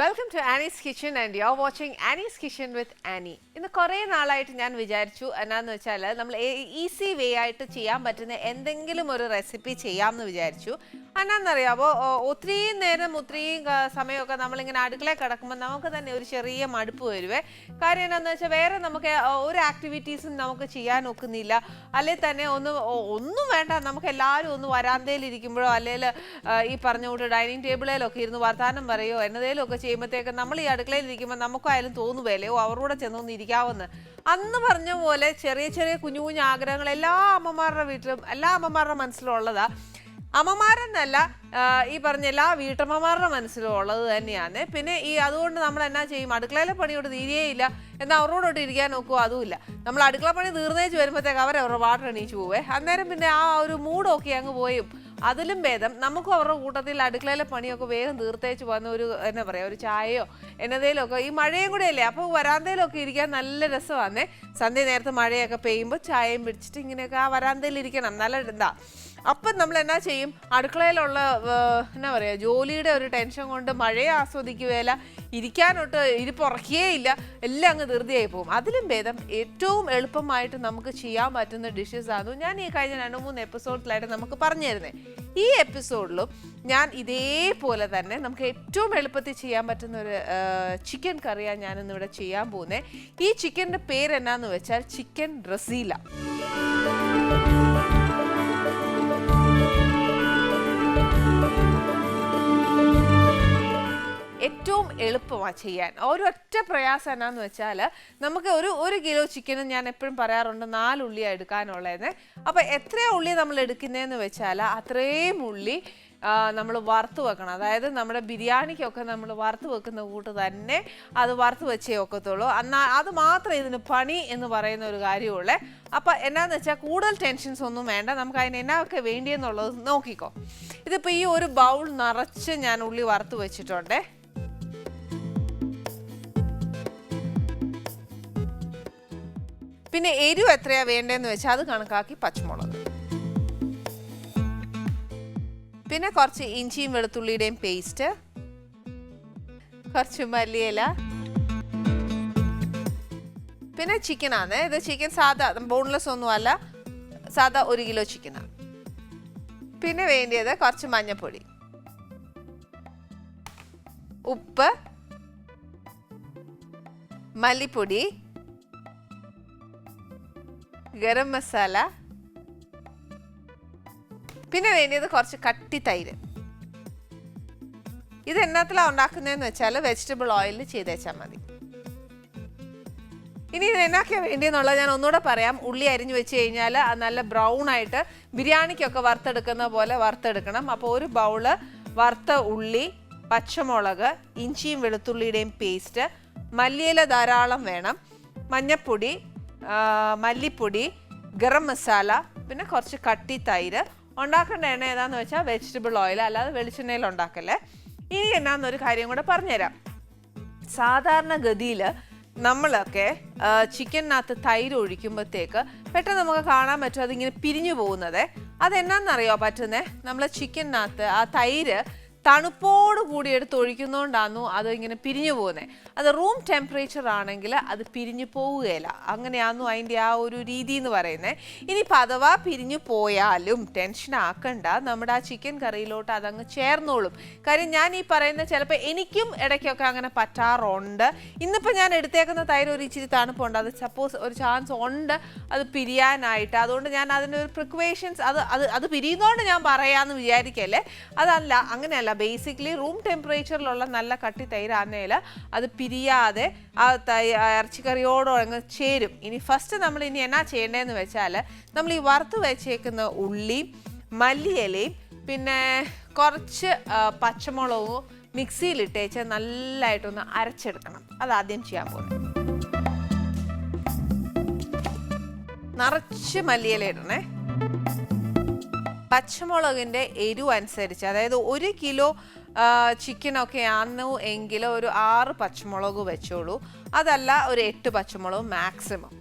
Welcome to Annie's kitchen and you are watching Annie's kitchen with Annie. ഇന്ന് കുറേ നാളായിട്ട് ഞാൻ വിചാരിച്ചു എന്നാന്ന് വെച്ചാൽ നമ്മൾ ഈസി വേ ആയിട്ട് ചെയ്യാൻ പറ്റുന്ന എന്തെങ്കിലും ഒരു റെസിപ്പി ചെയ്യാമെന്ന് വിചാരിച്ചു. എന്നാന്നറിയാമോ, ഒത്തിരി നേരം ഒത്തിരിയും സമയമൊക്കെ നമ്മളിങ്ങനെ അടുക്കളയിൽ കിടക്കുമ്പോൾ നമുക്ക് തന്നെ ഒരു ചെറിയ മടുപ്പ് വരുവേ. കാര്യം എന്താണെന്ന് വെച്ചാൽ വേറെ നമുക്ക് ഒരു ആക്ടിവിറ്റീസും നമുക്ക് ചെയ്യാൻ ഒക്കുന്നില്ല. അല്ലെങ്കിൽ തന്നെ ഒന്നും വേണ്ട, നമുക്ക് എല്ലാവരും ഒന്ന് വരാന്തയിലിരിക്കുമ്പോഴോ അല്ലെങ്കിൽ ഈ പറഞ്ഞ കൂട്ട് ഡൈനിങ് ടേബിളിലൊക്കെ ഇരുന്ന് വർത്താനം പറയുമോ എന്നതേലും ഒക്കെ ചെയ്യുമ്പോഴത്തേക്ക് നമ്മൾ ഈ അടുക്കളയിൽ ഇരിക്കുമ്പോൾ നമുക്കായാലും തോന്നുകയല്ലേ, അവരോടെ ചെന്നൊന്ന് ഇരിക്കാവുന്ന. അന്ന് പറഞ്ഞ പോലെ ചെറിയ ചെറിയ കുഞ്ഞു കുഞ്ഞു ആഗ്രഹങ്ങൾ എല്ലാ അമ്മമാരുടെ വീട്ടിലും എല്ലാ അമ്മമാരുടെ മനസ്സിലും ഉള്ളതാ. അമ്മമാരെന്നല്ല, ഈ പറഞ്ഞ എല്ലാ വീട്ടമ്മമാരുടെ മനസ്സിലും ഉള്ളത് തന്നെയാണ്. പിന്നെ അതുകൊണ്ട് നമ്മൾ എന്നാ ചെയ്യും, അടുക്കളയിലെ പണിയോട് തീരെയില്ല എന്നാൽ അവരോടൊട്ട് ഇരിക്കാൻ നോക്കുമോ, അതുമില്ല. നമ്മൾ അടുക്കള പണി തീർന്നേച്ച് വരുമ്പോഴത്തേക്ക് അവരവരുടെ വാട്ടർ എണീച്ച് പോവേ. അന്നേരം പിന്നെ ആ ഒരു മൂഡൊക്കെ അങ്ങ് പോയും. അതിലും ഭേദം നമുക്കും അവരുടെ കൂട്ടത്തിൽ അടുക്കളയിലെ പണിയൊക്കെ വേഗം തീർത്തേച്ച് വന്ന ഒരു എന്നാ പറയുക, ഒരു ചായയോ എന്നതേലൊക്കെ. ഈ മഴയും കൂടെ അല്ലേ, അപ്പോൾ വരാന്തയിലൊക്കെ ഇരിക്കാൻ നല്ല രസമാണേ. സന്ധ്യ നേരത്ത് മഴയൊക്കെ പെയ്യുമ്പോൾ ചായയും പിടിച്ചിട്ട് ഇങ്ങനെയൊക്കെ ആ വരാന്തയിൽ ഇരിക്കണം, നല്ല എന്താ. അപ്പം നമ്മൾ എന്നാ ചെയ്യും, അടുക്കളയിലുള്ള എന്നാ പറയുക ജോലിയുടെ ഒരു ടെൻഷൻ കൊണ്ട് മഴയെ ആസ്വദിക്കുകയില്ല, ഇരിക്കാനൊട്ട് ഇരിപ്പുറക്കുകയേ ഇല്ല, എല്ലാം അങ്ങ് ധൃതിയായി പോകും. അതിലും ഭേദം ഏറ്റവും എളുപ്പമായിട്ട് നമുക്ക് ചെയ്യാൻ പറ്റുന്ന ഡിഷസ് ആണ് ഞാൻ ഈ കഴിഞ്ഞ 2-3 എപ്പിസോഡിലായിട്ട് നമുക്ക് പറഞ്ഞു തരുന്നത്. ഈ എപ്പിസോഡിലും ഞാൻ ഇതേപോലെ തന്നെ നമുക്ക് ഏറ്റവും എളുപ്പത്തിൽ ചെയ്യാൻ പറ്റുന്ന ഒരു ചിക്കൻ കറിയാണ് ഞാനിന്നിവിടെ ചെയ്യാൻ പോകുന്നത്. ഈ ചിക്കൻ്റെ പേര് എന്നാന്ന് വെച്ചാൽ ചിക്കൻ റസീല. ഏറ്റവും എളുപ്പമാണ് ചെയ്യാൻ. ഒരൊറ്റ പ്രയാസം എന്നാന്ന് വെച്ചാൽ നമുക്ക് ഒരു കിലോ ചിക്കനും ഞാൻ എപ്പോഴും പറയാറുണ്ട് 4 ഉള്ളിയാണ് എടുക്കാനുള്ളതെന്ന്. അപ്പോൾ എത്രയാണ് ഉള്ളി നമ്മൾ എടുക്കുന്നതെന്ന് വെച്ചാൽ അത്രയും ഉള്ളി നമ്മൾ വറുത്ത് വെക്കണം. അതായത് നമ്മുടെ ബിരിയാണിക്കൊക്കെ നമ്മൾ വറുത്ത് വെക്കുന്ന കൂട്ട് തന്നെ അത് വറുത്ത് വെച്ചേ ഒക്കത്തുള്ളൂ. എന്നാൽ അത് മാത്രമേ ഇതിന് പണി എന്ന് പറയുന്ന ഒരു കാര്യമുള്ളേ. അപ്പം എന്നാന്ന് വെച്ചാൽ കൂടുതൽ ടെൻഷൻസ് ഒന്നും വേണ്ട, നമുക്ക് അതിന് എന്നൊക്കെ വേണ്ടിയെന്നുള്ളത് നോക്കിക്കോ. ഇതിപ്പോൾ ഈ ഒരു ബൗൾ നിറച്ച് ഞാൻ ഉള്ളി വറുത്ത് വെച്ചിട്ടുണ്ടേ. പിന്നെ എരിവ് എത്രയാണ് വേണ്ടതെന്ന് വെച്ചാൽ അത് കണക്കാക്കി പച്ചമുളക്, പിന്നെ കുറച്ച് ഇഞ്ചിയും വെളുത്തുള്ളിയുടെയും പേസ്റ്റ്, കുറച്ച് മല്ലിയില, പിന്നെ ചിക്കനാണ് ഇത്. ചിക്കൻ സാധാ ബോൺലെസ് ഒന്നുമല്ല, സാധാ 1 കിലോ ചിക്കനാണ്. പിന്നെ വേണ്ടിയത് കുറച്ച് മഞ്ഞൾപ്പൊടി, ഉപ്പ്, മല്ലിപ്പൊടി, ഗരം മസാല, പിന്നെ വേണ്ടിയത് കുറച്ച് കട്ടി തൈര്. ഇത് എന്നത്തിലാണ് ഉണ്ടാക്കുന്നതെന്ന് വെച്ചാൽ വെജിറ്റബിൾ ഓയിലിൽ ചെയ്തേച്ചാൽ മതി. ഇനി ഇത് എന്നൊക്കെയാണ് വേണ്ടിയെന്നുള്ളത് ഞാൻ ഒന്നുകൂടെ പറയാം. ഉള്ളി അരിഞ്ഞു വെച്ച് കഴിഞ്ഞാൽ അത് നല്ല ബ്രൗൺ ആയിട്ട് ബിരിയാണിക്കൊക്കെ വറുത്തെടുക്കുന്ന പോലെ വറുത്തെടുക്കണം. അപ്പോൾ ഒരു ബൗള് വറുത്ത ഉള്ളി, പച്ചമുളക്, ഇഞ്ചിയും വെളുത്തുള്ളിയുടെയും പേസ്റ്റ്, മല്ലിയില ധാരാളം വേണം, മഞ്ഞൾപ്പൊടി, മല്ലിപ്പൊടി, ഗരം മസാല, പിന്നെ കുറച്ച് കട്ടി തൈര്. ഉണ്ടാക്കേണ്ട എണ്ണ ഏതാണെന്ന് വെച്ചാൽ വെജിറ്റബിൾ ഓയിൽ, അല്ലാതെ വെളിച്ചെണ്ണയിൽ ഉണ്ടാക്കല്ലേ. ഇനി എന്നാന്നൊരു കാര്യം കൂടെ പറഞ്ഞുതരാം. സാധാരണ ഗതിയിൽ നമ്മളൊക്കെ ചിക്കനകത്ത് തൈര് ഒഴിക്കുമ്പോഴത്തേക്ക് പെട്ടെന്ന് നമുക്ക് കാണാൻ പറ്റും അതിങ്ങനെ പിരിഞ്ഞു പോകുന്നത്. അതെന്നാന്നറിയോ പറ്റുന്നത്, നമ്മൾ ചിക്കനകത്ത് ആ തൈര് തണുപ്പോട് കൂടി എടുത്ത് ഒഴിക്കുന്നതുകൊണ്ടാണ് അത് ഇങ്ങനെ പിരിഞ്ഞു പോകുന്നത്. അത് റൂം ടെമ്പറേച്ചർ ആണെങ്കിൽ അത് പിരിഞ്ഞു പോവുകയില്ല. അങ്ങനെയാണെന്നു അതിൻ്റെ ആ ഒരു രീതി എന്ന് പറയുന്നത്. ഇനിയിപ്പോൾ അഥവാ പിരിഞ്ഞു പോയാലും ടെൻഷൻ ആക്കണ്ട, നമ്മുടെ ആ ചിക്കൻ കറിയിലോട്ട് അതങ്ങ് ചേർന്നോളും. കാര്യം ഞാൻ ഈ പറയുന്ന ചിലപ്പോൾ എനിക്കും ഇടയ്ക്കൊക്കെ അങ്ങനെ പറ്റാറുണ്ട്. ഇന്നിപ്പോൾ ഞാൻ എടുത്തേക്കുന്ന തൈര് ഒരു ഇച്ചിരി തണുപ്പുണ്ട്, അത് സപ്പോസ് ഒരു ചാൻസ് ഉണ്ട് അത് പിരിയാനായിട്ട്. അതുകൊണ്ട് ഞാൻ അതിൻ്റെ ഒരു പ്രിക്വേഷൻസ് അത് പിരിയുന്നതുകൊണ്ട് ഞാൻ പറയാമെന്ന് വിചാരിക്കല്ലേ, അതല്ല, അങ്ങനെയല്ല. ബേസിക്കലി റൂം ടെമ്പറേച്ചറിലുള്ള നല്ല കട്ടി തൈരാന്നേൽ അത് പിരിയാതെ ആ ഇറച്ചിക്കറിയോടോ അങ്ങ് ചേരും. ഇനി ഫസ്റ്റ് നമ്മൾ ഇനി എന്നാ ചെയ്യേണ്ടതെന്ന് വെച്ചാൽ നമ്മൾ ഈ വറുത്ത് വെച്ചേക്കുന്ന ഉള്ളിയും മല്ലിയിലയും പിന്നെ കുറച്ച് പച്ചമുളകും മിക്സിയിലിട്ടേച്ച് നല്ലതായിട്ടൊന്ന് അരച്ചെടുക്കണം. അതാദ്യം ചെയ്യാൻ പോകുന്നത്. നിറച്ച് മല്ലിയില ഇടണേ. പച്ചമുളകിൻ്റെ എരിവ് അനുസരിച്ച്, അതായത് 1 കിലോ ചിക്കനൊക്കെ ആണെന്നു എങ്കിൽ ഒരു 6 പച്ചമുളക് വെച്ചോളൂ, അതല്ല ഒരു 8 പച്ചമുളക് മാക്സിമം.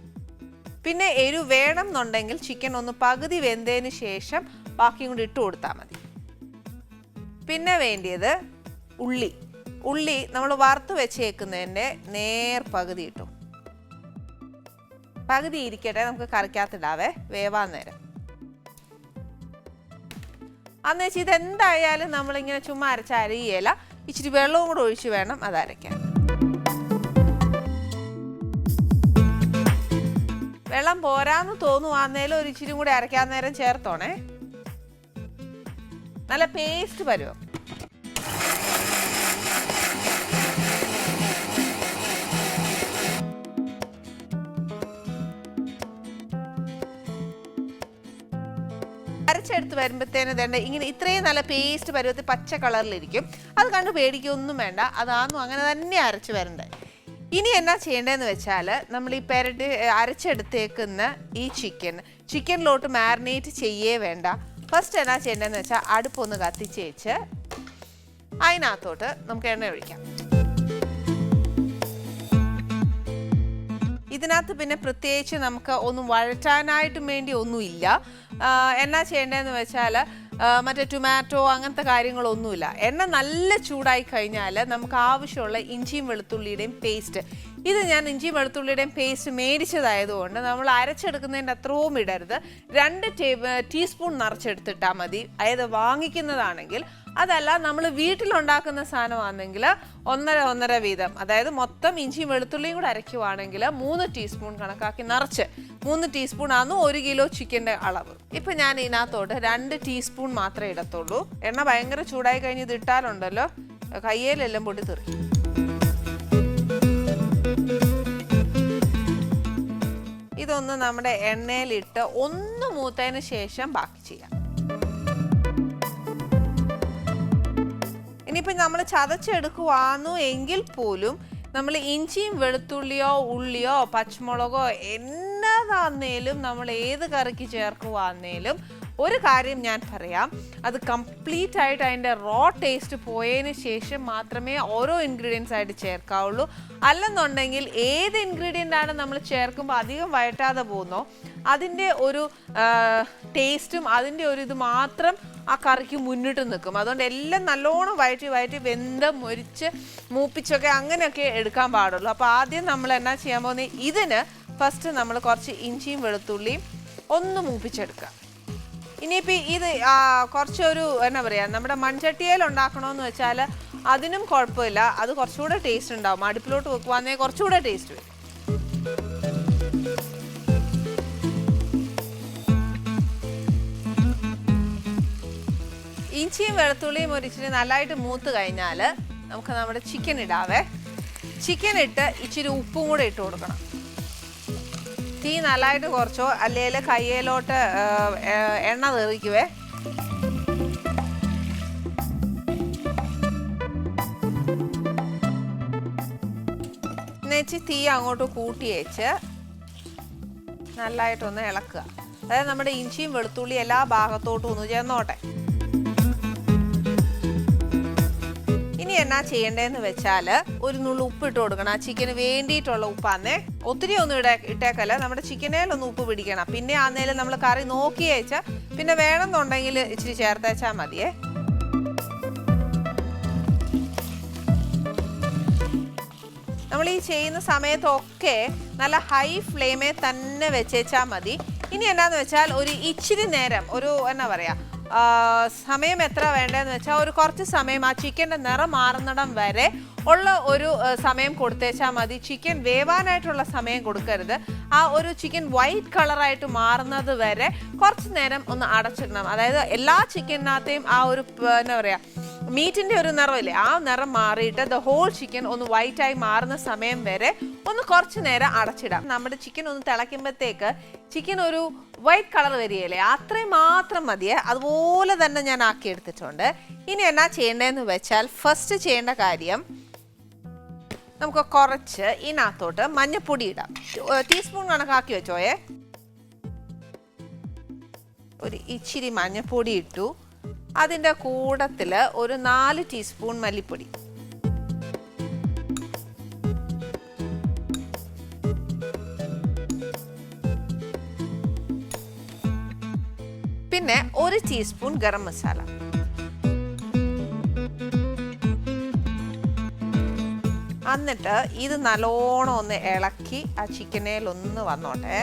പിന്നെ എരിവ് വേണം എന്നുണ്ടെങ്കിൽ ചിക്കൻ ഒന്ന് പകുതി വെന്തതിന് ശേഷം ബാക്കിയും കൂടി ഇട്ട് കൊടുത്താൽ മതി. പിന്നെ വേണ്ടിയത് ഉള്ളി. ഉള്ളി നമ്മൾ വറുത്ത് വെച്ചേക്കുന്നതിൻ്റെ പകുതി ഇട്ടു. പകുതി ഇരിക്കട്ടെ, നമുക്ക് കറിക്കകത്തിടാവേ, വേവാൻ നേരം. അന്ന് വെച്ച് ഇതെന്തായാലും നമ്മളിങ്ങനെ ചുമ്മാ അരച്ച അരിയല, ഇച്ചിരി വെള്ളവും കൂടെ ഒഴിച്ച് വേണം അത് അരയ്ക്കാൻ. വെള്ളം പോരാന്ന് തോന്നുവാന്നേലും ഒരു ഇച്ചിരി കൂടി അരയ്ക്കാൻ നേരം ചേർത്തോണേ. നല്ല പേസ്റ്റ് പരുവം. അരച്ചെടുത്ത് വരുമ്പോഴത്തേന് തന്നെ ഇങ്ങനെ ഇത്രയും നല്ല പേസ്റ്റ് പരുവത്തിൽ പച്ച കളറിലിരിക്കും. അത് കണ്ട് പേടിക്കൊന്നും വേണ്ട, അതാന്നും അങ്ങനെ തന്നെ അരച്ച് വരണ്ടേ. ഇനി എന്നാ ചെയ്യേണ്ടതെന്ന് വെച്ചാൽ നമ്മൾ ഈ അരച്ചെടുത്തേക്കുന്ന ഈ ചിക്കനിലോട്ട് മാരിനേറ്റ് ചെയ്യേ വേണ്ട. ഫസ്റ്റ് എന്നാ ചെയ്യേണ്ടതെന്ന് വെച്ചാൽ അടുപ്പൊന്ന് കത്തിച്ച് വെച്ച് അതിനകത്തോട്ട് നമുക്ക് എണ്ണ ഒഴിക്കാം. ഇതിനകത്ത് പിന്നെ പ്രത്യേകിച്ച് നമുക്ക് ഒന്നും വഴറ്റാനായിട്ടും വേണ്ടി ഒന്നുമില്ല. എന്നാ ചെയ്യേണ്ടതെന്ന് വെച്ചാൽ മറ്റേ ടൊമാറ്റോ അങ്ങനത്തെ കാര്യങ്ങളൊന്നുമില്ല. എണ്ണ നല്ല ചൂടായി കഴിഞ്ഞാൽ നമുക്ക് ആവശ്യമുള്ള ഇഞ്ചിയും വെളുത്തുള്ളിയുടെയും പേസ്റ്റ്, ഇത് ഞാൻ ഇഞ്ചിയും വെളുത്തുള്ളിയുടെയും പേസ്റ്റ് മേടിച്ചതായതുകൊണ്ട് നമ്മൾ അരച്ചെടുക്കുന്നതിൻ്റെ അത്രയും ഇടരുത്. 2 ടീസ്പൂൺ നിറച്ചെടുത്തിട്ടാൽ മതി. അതായത് വാങ്ങിക്കുന്നതാണെങ്കിൽ. അതല്ല നമ്മൾ വീട്ടിലുണ്ടാക്കുന്ന സാധനമാണെങ്കിൽ 1.5 വീതം, അതായത് മൊത്തം ഇഞ്ചിയും വെളുത്തുള്ളിയും കൂടെ അരയ്ക്കുവാണെങ്കിൽ 3 ടീസ്പൂൺ കണക്കാക്കി നിറച്ച് 3 ടീസ്പൂൺ ആണ് 1 കിലോ ചിക്കൻ്റെ അളവ്. ഇപ്പം ഞാൻ ഇതിനകത്തോട്ട് 2 ടീസ്പൂൺ മാത്രമേ ഇടത്തുള്ളൂ. എണ്ണ ഭയങ്കര ചൂടായി കഴിഞ്ഞ് ഇത് ഇട്ടാലുണ്ടല്ലോ കയ്യിലെല്ലാം പൊട്ടി തെറിക്കും. ഇതൊന്ന് നമ്മുടെ എണ്ണയിലിട്ട് ഒന്ന് മൂത്തതിന് ശേഷം ബാക്കി ചെയ്യാം. ഇനിയിപ്പോൾ നമ്മൾ ചതച്ചെടുക്കുവാന്നു എങ്കിൽ പോലും നമ്മൾ ഇഞ്ചിയും വെളുത്തുള്ളിയോ ഉള്ളിയോ പച്ചമുളകോ എന്നതാന്നേലും നമ്മൾ ഏത് കറിക്ക് ചേർക്കുവാന്നേലും ഒരു കാര്യം ഞാൻ പറയാം, അത് കംപ്ലീറ്റ് ആയിട്ട് അതിൻ്റെ റോ ടേസ്റ്റ് പോയതിന് ശേഷം മാത്രമേ ഓരോ ഇൻഗ്രീഡിയൻസ് ആയിട്ട് ചേർക്കാവുള്ളൂ. അല്ലെന്നുണ്ടെങ്കിൽ ഏത് ഇൻഗ്രീഡിയൻ്റ് ആണ് നമ്മൾ ചേർക്കുമ്പോൾ അധികം വഴറ്റാതെ പോകുന്നോ അതിൻ്റെ ഒരു ടേസ്റ്റും അതിൻ്റെ ഒരു ഇത് മാത്രം ആ കറിക്ക് മുന്നിട്ട് നിൽക്കും. അതുകൊണ്ട് എല്ലാം നല്ലോണം വഴറ്റി വെന്ത് മൊരിച്ച് മൂപ്പിച്ചൊക്കെ അങ്ങനെയൊക്കെ എടുക്കാൻ പാടുള്ളൂ. അപ്പോൾ ആദ്യം നമ്മൾ എന്നാ ചെയ്യാൻ പോകുന്നത്, ഇതിന് ഫസ്റ്റ് നമ്മൾ കുറച്ച് ഇഞ്ചിയും വെളുത്തുള്ളിയും ഒന്ന് മൂപ്പിച്ചെടുക്കുക. ഇനിയിപ്പോൾ ഇത് കുറച്ചൊരു എന്നാ പറയുക, നമ്മുടെ മൺചട്ടിയിൽ ഉണ്ടാക്കണമെന്ന് വെച്ചാൽ അതിനും കുഴപ്പമില്ല, അത് കുറച്ചുകൂടെ ടേസ്റ്റ് ഉണ്ടാവും. അടുപ്പിലോട്ട് വെക്കുവാന്നേ കുറച്ചുകൂടെ ടേസ്റ്റ് വരും. ഇഞ്ചിയും വെളുത്തുള്ളിയും ഒരിച്ചിരി നല്ലതായിട്ട് മൂത്ത് കഴിഞ്ഞാൽ നമുക്ക് നമ്മുടെ ചിക്കൻ ഇടാവേ. ചിക്കൻ ഇട്ട് ഇച്ചിരി ഉപ്പും കൂടെ ഇട്ട് കൊടുക്കണം. തീ നല്ലതായിട്ട് കുറച്ചോ അല്ലെങ്കിൽ കയ്യിലോട്ട് എണ്ണ തെറിക്കുവേ. എന്നുവെച്ച് തീ അങ്ങോട്ട് കൂട്ടി വെച്ച് നല്ലതായിട്ടൊന്ന് ഇളക്കുക. അതായത് നമ്മുടെ ഇഞ്ചിയും വെളുത്തുള്ളി എല്ലാ ഭാഗത്തോട്ടും ഒന്ന് ചേർന്നോട്ടെ. ഇനി എന്നാ ചെയ്യേണ്ടതെന്ന് വെച്ചാൽ ഒരു നുള്ളു ഉപ്പ് ഇട്ട് കൊടുക്കണം. ആ ചിക്കന് വേണ്ടിയിട്ടുള്ള ഉപ്പാന്നേ, ഒത്തിരി ഒന്നും ഇട്ടേക്കല്ല, നമ്മുടെ ചിക്കനേലൊന്ന് ഉപ്പ് പിടിക്കണം. പിന്നെ ആന്നേലും നമ്മൾ കറി നോക്കി വെച്ചാൽ പിന്നെ വേണമെന്നുണ്ടെങ്കിൽ ഇച്ചിരി ചേർത്തേച്ചാൽ മതിയേ. നമ്മൾ ഈ ചെയ്യുന്ന സമയത്തൊക്കെ നല്ല ഹൈ ഫ്ലെയിമേ തന്നെ വെച്ചേച്ചാൽ മതി. ഇനി എന്നാന്ന് വെച്ചാൽ ഒരു ഇച്ചിരി നേരം, ഒരു എന്നാ പറയാ, സമയം എത്ര വേണ്ടതെന്ന് വെച്ചാൽ ഒരു കുറച്ച് സമയം ആ ചിക്കൻ്റെ നിറം മാറുന്നിടം വരെ ഉള്ള ഒരു സമയം കൊടുത്തേച്ചാൽ മതി. ചിക്കൻ വേവാനായിട്ടുള്ള സമയം കൊടുക്കരുത്. ആ ഒരു ചിക്കൻ വൈറ്റ് കളറായിട്ട് മാറുന്നത് വരെ കുറച്ച് നേരം ഒന്ന് അടച്ചിടണം. അതായത് എല്ലാ ചിക്കനകത്തെയും ആ ഒരു എന്നാ പറയുക, മീറ്റിൻ്റെ ഒരു നിറമില്ലേ, ആ നിറം മാറിയിട്ട് ദ ഹോൾ ചിക്കൻ ഒന്ന് വൈറ്റായി മാറുന്ന സമയം വരെ ഒന്ന് കുറച്ച് നേരം അടച്ചിടാം. നമ്മുടെ ചിക്കൻ ഒന്ന് തിളയ്ക്കുമ്പോഴത്തേക്ക് ചിക്കൻ ഒരു വൈറ്റ് കളർ വരികയല്ലേ, അത്രയും മാത്രം മതിയേ. അതുപോലെ തന്നെ ഞാൻ ആക്കി എടുത്തിട്ടുണ്ട്. ഇനി എന്നാ ചെയ്യേണ്ടതെന്ന് വെച്ചാൽ ഫസ്റ്റ് ചെയ്യേണ്ട കാര്യം, നമുക്ക് കുറച്ച് ഇതിനകത്തോട്ട് മഞ്ഞപ്പൊടി ഇടാം. ടീസ്പൂൺ കണക്കാക്കി വെച്ചോയേ. ഒരു ഇച്ചിരി മഞ്ഞപ്പൊടി ഇട്ടു. അതിൻ്റെ കൂടത്തിൽ ഒരു 4 ടീസ്പൂൺ മല്ലിപ്പൊടി, പിന്നെ 1 ടീസ്പൂൺ ഗരം മസാല, എന്നിട്ട് ഇത് നല്ലോണം ഒന്ന് ഇളക്കി ആ ചിക്കനേലൊന്ന് വന്നോട്ടെ.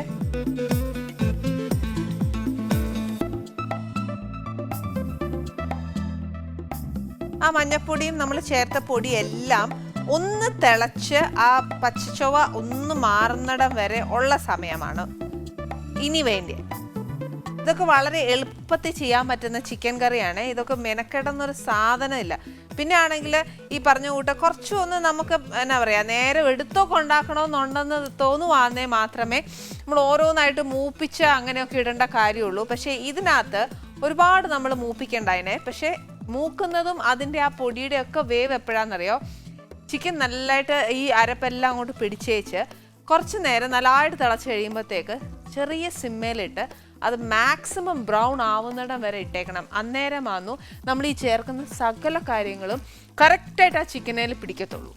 ആ മഞ്ഞപ്പൊടിയും നമ്മൾ ചേർത്ത പൊടിയെല്ലാം ഒന്ന് തിളച്ച് ആ പച്ചച്ചൊവ ഒന്ന് മാറുന്നിടം വരെ ഉള്ള സമയമാണ് ഇനി വേണ്ടി. ഇതൊക്കെ വളരെ എളുപ്പത്തിൽ ചെയ്യാൻ പറ്റുന്ന ചിക്കൻ കറിയാണ്. ഇതൊക്കെ മെനക്കെടുന്നൊരു സാധനമില്ല. പിന്നെ ആണെങ്കിൽ ഈ പറഞ്ഞ കൂട്ട കുറച്ചൊന്ന് നമുക്ക് എന്നാ പറയുക, നേരെ എടുത്തൊക്കെ ഉണ്ടാക്കണമെന്നുണ്ടെന്ന് തോന്നുവാന്നേ മാത്രമേ നമ്മൾ ഓരോന്നായിട്ട് മൂപ്പിച്ച് അങ്ങനെയൊക്കെ ഇടേണ്ട കാര്യമുള്ളൂ. പക്ഷേ ഇതിനകത്ത് ഒരുപാട് നമ്മൾ മൂപ്പിക്കേണ്ടതിനെ. പക്ഷേ മൂക്കുന്നതും അതിൻ്റെ ആ പൊടിയുടെ ഒക്കെ വേവ് എപ്പോഴാണെന്നറിയോ, ചിക്കൻ നല്ലതായിട്ട് ഈ അരപ്പെല്ലാം അങ്ങോട്ട് പിടിച്ചേച്ച് കുറച്ച് നേരം നല്ലതായിട്ട് തിളച്ച് കഴിയുമ്പോഴത്തേക്ക് ചെറിയ സിമ്മയിലിട്ട് അത് മാക്സിമം ബ്രൗൺ ആവുന്നിടം വരെ ഇട്ടേക്കണം. അന്നേരമാന്നു നമ്മൾ ഈ ചേർക്കുന്ന സകല കാര്യങ്ങളും കറക്റ്റായിട്ട് ആ ചിക്കനേൽ പിടിക്കത്തുള്ളൂ.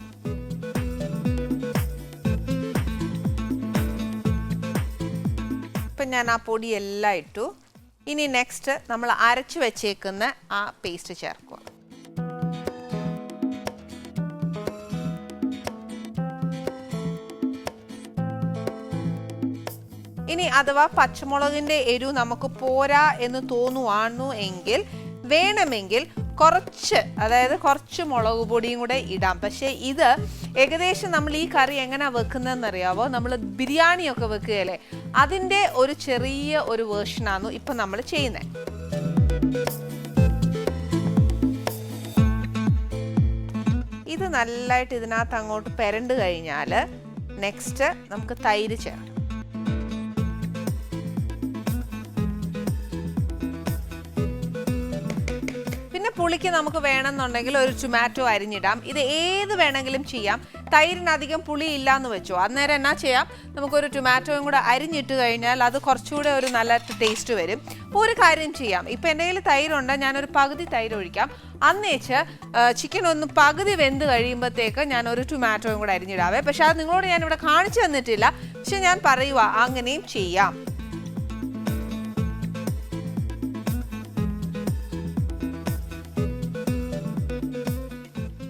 ഇപ്പം ഞാൻ ആ പൊടിയെല്ലാം ഇട്ടു. ഇനി നെക്സ്റ്റ് നമ്മൾ അരച്ചു വെച്ചേക്കുന്ന ആ പേസ്റ്റ് ചേർക്കുക. ഇനി അഥവാ പച്ചമുളകിൻ്റെ എരിവ് നമുക്ക് പോരാ എന്ന് തോന്നുവാണു എങ്കിൽ വേണമെങ്കിൽ കുറച്ച്, അതായത് കുറച്ച് മുളക് പൊടിയും കൂടെ ഇടാം. പക്ഷേ ഇത് ഏകദേശം നമ്മൾ ഈ കറി എങ്ങനെയാണ് വെക്കുന്നതെന്ന് അറിയാവോ, നമ്മൾ ബിരിയാണിയൊക്കെ വെക്കുകയല്ലേ, അതിൻ്റെ ഒരു ചെറിയ ഒരു വേർഷനാണ് ഇപ്പം നമ്മൾ ചെയ്യുന്നത്. ഇത് നല്ലതായിട്ട് ഇതിനകത്ത് അങ്ങോട്ട് പെരണ്ട് കഴിഞ്ഞാൽ നെക്സ്റ്റ് നമുക്ക് തൈര് ചേർക്കാം. പുളിക്ക് നമുക്ക് വേണമെന്നുണ്ടെങ്കിൽ ഒരു ടൊമാറ്റോ അരിഞ്ഞിടാം. ഇത് ഏത് വേണമെങ്കിലും ചെയ്യാം. തൈരിനധികം പുളി ഇല്ലയെന്ന് വെച്ചോ, അന്നേരം എന്നാ ചെയ്യാം, നമുക്കൊരു ടൊമാറ്റോയും കൂടെ അരിഞ്ഞിട്ട് കഴിഞ്ഞാൽ അത് കുറച്ചുകൂടെ ഒരു നല്ല ടേസ്റ്റ് വരും. അപ്പോൾ ഒരു കാര്യം ചെയ്യാം, ഇപ്പം എൻ്റെ കയ്യിൽ തൈരുണ്ട്, ഞാനൊരു പകുതി തൈര് ഒഴിക്കാം. അന്നേച്ച് ചിക്കൻ ഒന്ന് പകുതി വെന്ത് കഴിയുമ്പോഴത്തേക്ക് ഞാനൊരു ടൊമാറ്റോയും കൂടെ അരിഞ്ഞിടാവേ. പക്ഷെ അത് നിങ്ങളോട് ഞാനിവിടെ കാണിച്ചു തന്നിട്ടില്ല, പക്ഷെ ഞാൻ പറയുക അങ്ങനെയും ചെയ്യാം.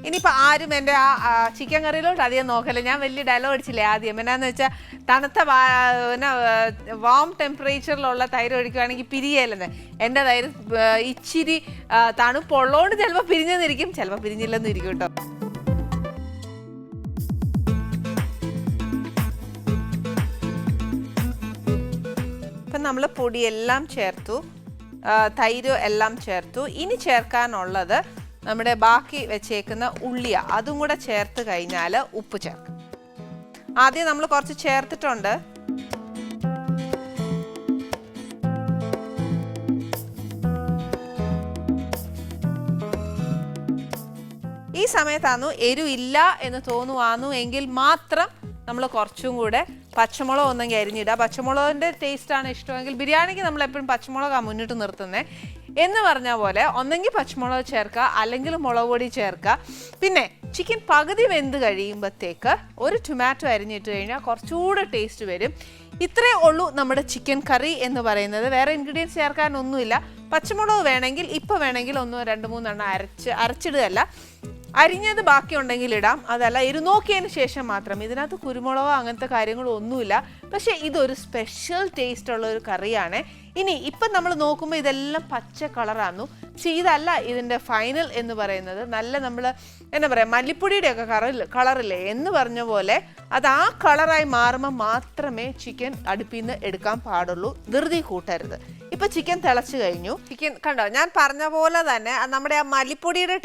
ഇനിയിപ്പോൾ ആരും എൻ്റെ ആ ചിക്കൻ കറിയിലോട്ട് അധികം നോക്കല്ലേ. ഞാൻ വലിയ ഡയലോഗ് അടിച്ചില്ലേ ആദ്യം. എന്നാന്ന് വെച്ചാൽ തണുത്ത വാം ടെമ്പറേച്ചറിലുള്ള തൈര് ഒഴിക്കുകയാണെങ്കിൽ പിരിയല്ലെന്ന്. എൻ്റെ തൈര് ഇച്ചിരി തണുപ്പുള്ളതുകൊണ്ട് ചിലപ്പോൾ പിരിഞ്ഞെന്നിരിക്കും, ചിലപ്പോൾ പിരിഞ്ഞില്ലെന്നും ഇരിക്കും കേട്ടോ. ഇപ്പം നമ്മൾ പൊടിയെല്ലാം ചേർത്തു, തൈര് എല്ലാം ചേർത്തു. ഇനി ചേർക്കാനുള്ളത് നമ്മുടെ ബാക്കി വെച്ചേക്കുന്ന ഉള്ളിയ, അതും കൂടെ ചേർത്ത് കഴിഞ്ഞാൽ ഉപ്പ് ചേർക്കും. ആദ്യം നമ്മൾ കുറച്ച് ചേർത്തിട്ടുണ്ട്. ഈ സമയത്താന്നു എരിവില്ല എന്ന് തോന്നുവാന്നു എങ്കിൽ മാത്രം നമ്മൾ കുറച്ചും കൂടെ പച്ചമുളക് ഒന്നെങ്കിൽ അരിഞ്ഞിടുക. പച്ചമുളകിൻ്റെ ടേസ്റ്റാണ് ഇഷ്ടമെങ്കിൽ, ബിരിയാണിക്ക് നമ്മൾ എപ്പോഴും പച്ചമുളകാണ് മുന്നിട്ട് നിർത്തുന്നത് എന്ന് പറഞ്ഞ പോലെ ഒന്നെങ്കിൽ പച്ചമുളക് ചേർക്കുക, അല്ലെങ്കിൽ മുളക് പൊടി ചേർക്കുക. പിന്നെ ചിക്കൻ പകുതി വെന്ത് കഴിയുമ്പോഴത്തേക്ക് ഒരു ടൊമാറ്റോ അരിഞ്ഞിട്ട് കഴിഞ്ഞാൽ കുറച്ചുകൂടെ ടേസ്റ്റ് വരും. ഇത്രയേ ഉള്ളൂ നമ്മുടെ ചിക്കൻ കറി എന്ന് പറയുന്നത്. വേറെ ഇൻഗ്രീഡിയൻസ് ചേർക്കാനൊന്നുമില്ല. പച്ചമുളക് വേണമെങ്കിൽ ഇപ്പോൾ വേണമെങ്കിൽ 1-2-3 അരച്ചിടുകയല്ല, അരിഞ്ഞത് ബാക്കിയുണ്ടെങ്കിൽ ഇടാം. അതല്ല, നോക്കിയതിന് ശേഷം മാത്രം. ഇതിനകത്ത് കുരുമുളകോ അങ്ങനത്തെ കാര്യങ്ങളോ ഒന്നുമില്ല. പക്ഷേ ഇതൊരു സ്പെഷ്യൽ ടേസ്റ്റ് ഉള്ള ഒരു കറിയാണ്. ഇനി ഇപ്പം നമ്മൾ നോക്കുമ്പോൾ ഇതെല്ലാം പച്ച കളറാന്നു. പക്ഷെ ഇതല്ല ഇതിൻ്റെ ഫൈനൽ എന്ന് പറയുന്നത്. നല്ല നമ്മൾ എന്താ പറയുക, മല്ലിപ്പൊടിയുടെയൊക്കെ കളറില്ലേ എന്ന് പറഞ്ഞ പോലെ അത് ആ കളറായി മാറുമ്പോൾ മാത്രമേ ചിക്കൻ അടുപ്പിൽ നിന്ന് എടുക്കാൻ പാടുള്ളൂ. ധൃതി കൂട്ടരുത്. ഇപ്പം ചിക്കൻ തിളച്ച് കഴിഞ്ഞു. ചിക്കൻ കണ്ടോ, ഞാൻ പറഞ്ഞ പോലെ തന്നെ നമ്മുടെ ആ മല്ലിപ്പൊടിയുടെ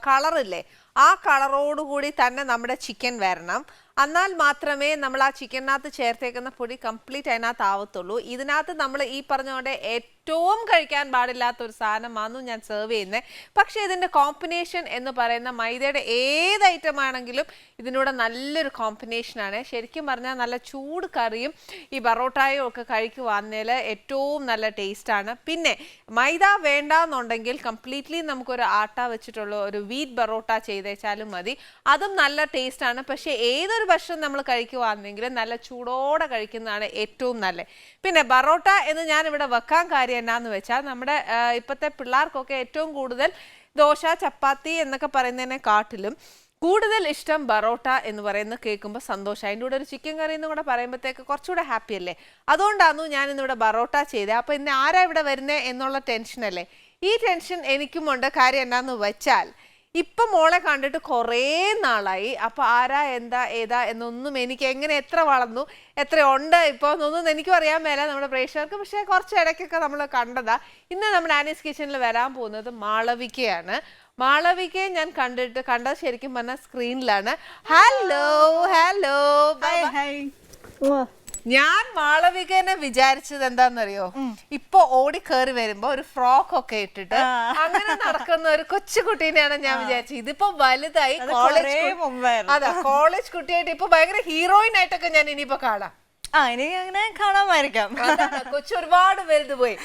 കളറില്ലേ, ആ കളറോടുകൂടി തന്നെ നമ്മുടെ ചിക്കൻ വരണം. എന്നാൽ മാത്രമേ നമ്മൾ ആ ചിക്കനകത്ത് ചേർത്തേക്കുന്ന പൊടി കംപ്ലീറ്റ് അതിനകത്ത് ആവത്തുള്ളൂ. ഇതിനകത്ത് നമ്മൾ ഈ പറഞ്ഞുകൊണ്ട് ഏറ്റവും കഴിക്കാൻ പാടില്ലാത്ത ഒരു സാധനമാണ് ഞാൻ സെർവ് ചെയ്യുന്നത്. പക്ഷേ ഇതിൻ്റെ കോമ്പിനേഷൻ എന്ന് പറയുന്ന മൈദയുടെ ഏത് ഐറ്റം ആണെങ്കിലും ഇതിനൂടെ നല്ലൊരു കോമ്പിനേഷനാണ്. ശരിക്കും പറഞ്ഞാൽ നല്ല ചൂട് കറിയും ഈ ബറോട്ടായും ഒക്കെ കഴിക്കുവാന്നേൽ ഏറ്റവും നല്ല ടേസ്റ്റാണ്. പിന്നെ മൈദ വേണ്ടാന്നുണ്ടെങ്കിൽ കംപ്ലീറ്റ്ലി നമുക്കൊരു ആട്ട വെച്ചിട്ടുള്ള ഒരു വീറ്റ് ബറോട്ട ചെയ്തേച്ചാലും മതി, അതും നല്ല ടേസ്റ്റാണ്. പക്ഷേ ഏതൊരു ഭക്ഷണം നമ്മൾ കഴിക്കുവാണെങ്കിൽ നല്ല ചൂടോടെ കഴിക്കുന്നതാണ് ഏറ്റവും നല്ലത്. പിന്നെ ബറോട്ട എന്ന് ഞാൻ ഇവിടെ വെക്കാൻ കാര്യം എന്നാന്ന് വെച്ചാൽ, നമ്മുടെ ഇപ്പോഴത്തെ പിള്ളേർക്കൊക്കെ ഏറ്റവും കൂടുതൽ ദോശ, ചപ്പാത്തി എന്നൊക്കെ പറയുന്നതിനെക്കാട്ടിലും കൂടുതൽ ഇഷ്ടം ബറോട്ട എന്ന് പറയുന്ന കേൾക്കുമ്പോൾ സന്തോഷം. അതിൻ്റെ കൂടെ ഒരു ചിക്കൻ കറി എന്നും കൂടെ പറയുമ്പോഴത്തേക്ക് കുറച്ചുകൂടെ ഹാപ്പി അല്ലേ? അതുകൊണ്ടാണ് ഞാൻ ഇന്നിവിടെ ബറോട്ട ചെയ്തത്. അപ്പോൾ ഇന്ന് ആരാ ഇവിടെ വരുന്നത് എന്നുള്ള ടെൻഷനല്ലേ? ഈ ടെൻഷൻ എനിക്കുമുണ്ട്. കാര്യം എന്നാന്ന് വെച്ചാൽ ഇപ്പം മോളെ കണ്ടിട്ട് കുറേ നാളായി. അപ്പോൾ ആരാ എന്താ ഏതാ എന്നൊന്നും എനിക്ക് എങ്ങനെ എത്ര വളർന്നു എത്ര ഉണ്ട് ഇപ്പോൾ എന്നൊന്നും എനിക്കും അറിയാൻ മേല നമ്മുടെ പ്രേക്ഷകർക്ക്. പക്ഷേ കുറച്ച് ഇടയ്ക്കൊക്കെ നമ്മൾ കണ്ടതാ. ഇന്ന് നമ്മുടെ ആനീസ് കിച്ചണിൽ വരാൻ പോകുന്നത് മാളവികയാണ്. മാളവികയെ ഞാൻ കണ്ടത് ശരിക്കും പറഞ്ഞാൽ സ്ക്രീനിലാണ്. ഹലോ ഹലോ ഞാൻ മാളവികനെ വിചാരിച്ചത് എന്താന്നറിയോ, ഇപ്പൊ ഓടി കയറി വരുമ്പോ ഒരു ഫ്രോക്ക് ഒക്കെ ഇട്ടിട്ട് അങ്ങനെ നടക്കുന്ന ഒരു കൊച്ചുകുട്ടീനെയാണ് ഞാൻ വിചാരിച്ചത്. ഇതിപ്പോ വലുതായി കോളേജ് കുട്ടിയായിട്ട് ഇപ്പൊ ഭയങ്കര ഹീറോയിൻ ആയിട്ടൊക്കെ ഞാൻ ഇനിയിപ്പോ കാണാം. എനിക്ക് അങ്ങനെ കാണാമായിരിക്കാം. കൊച്ചു ഒരുപാട് വലുത് പോയി.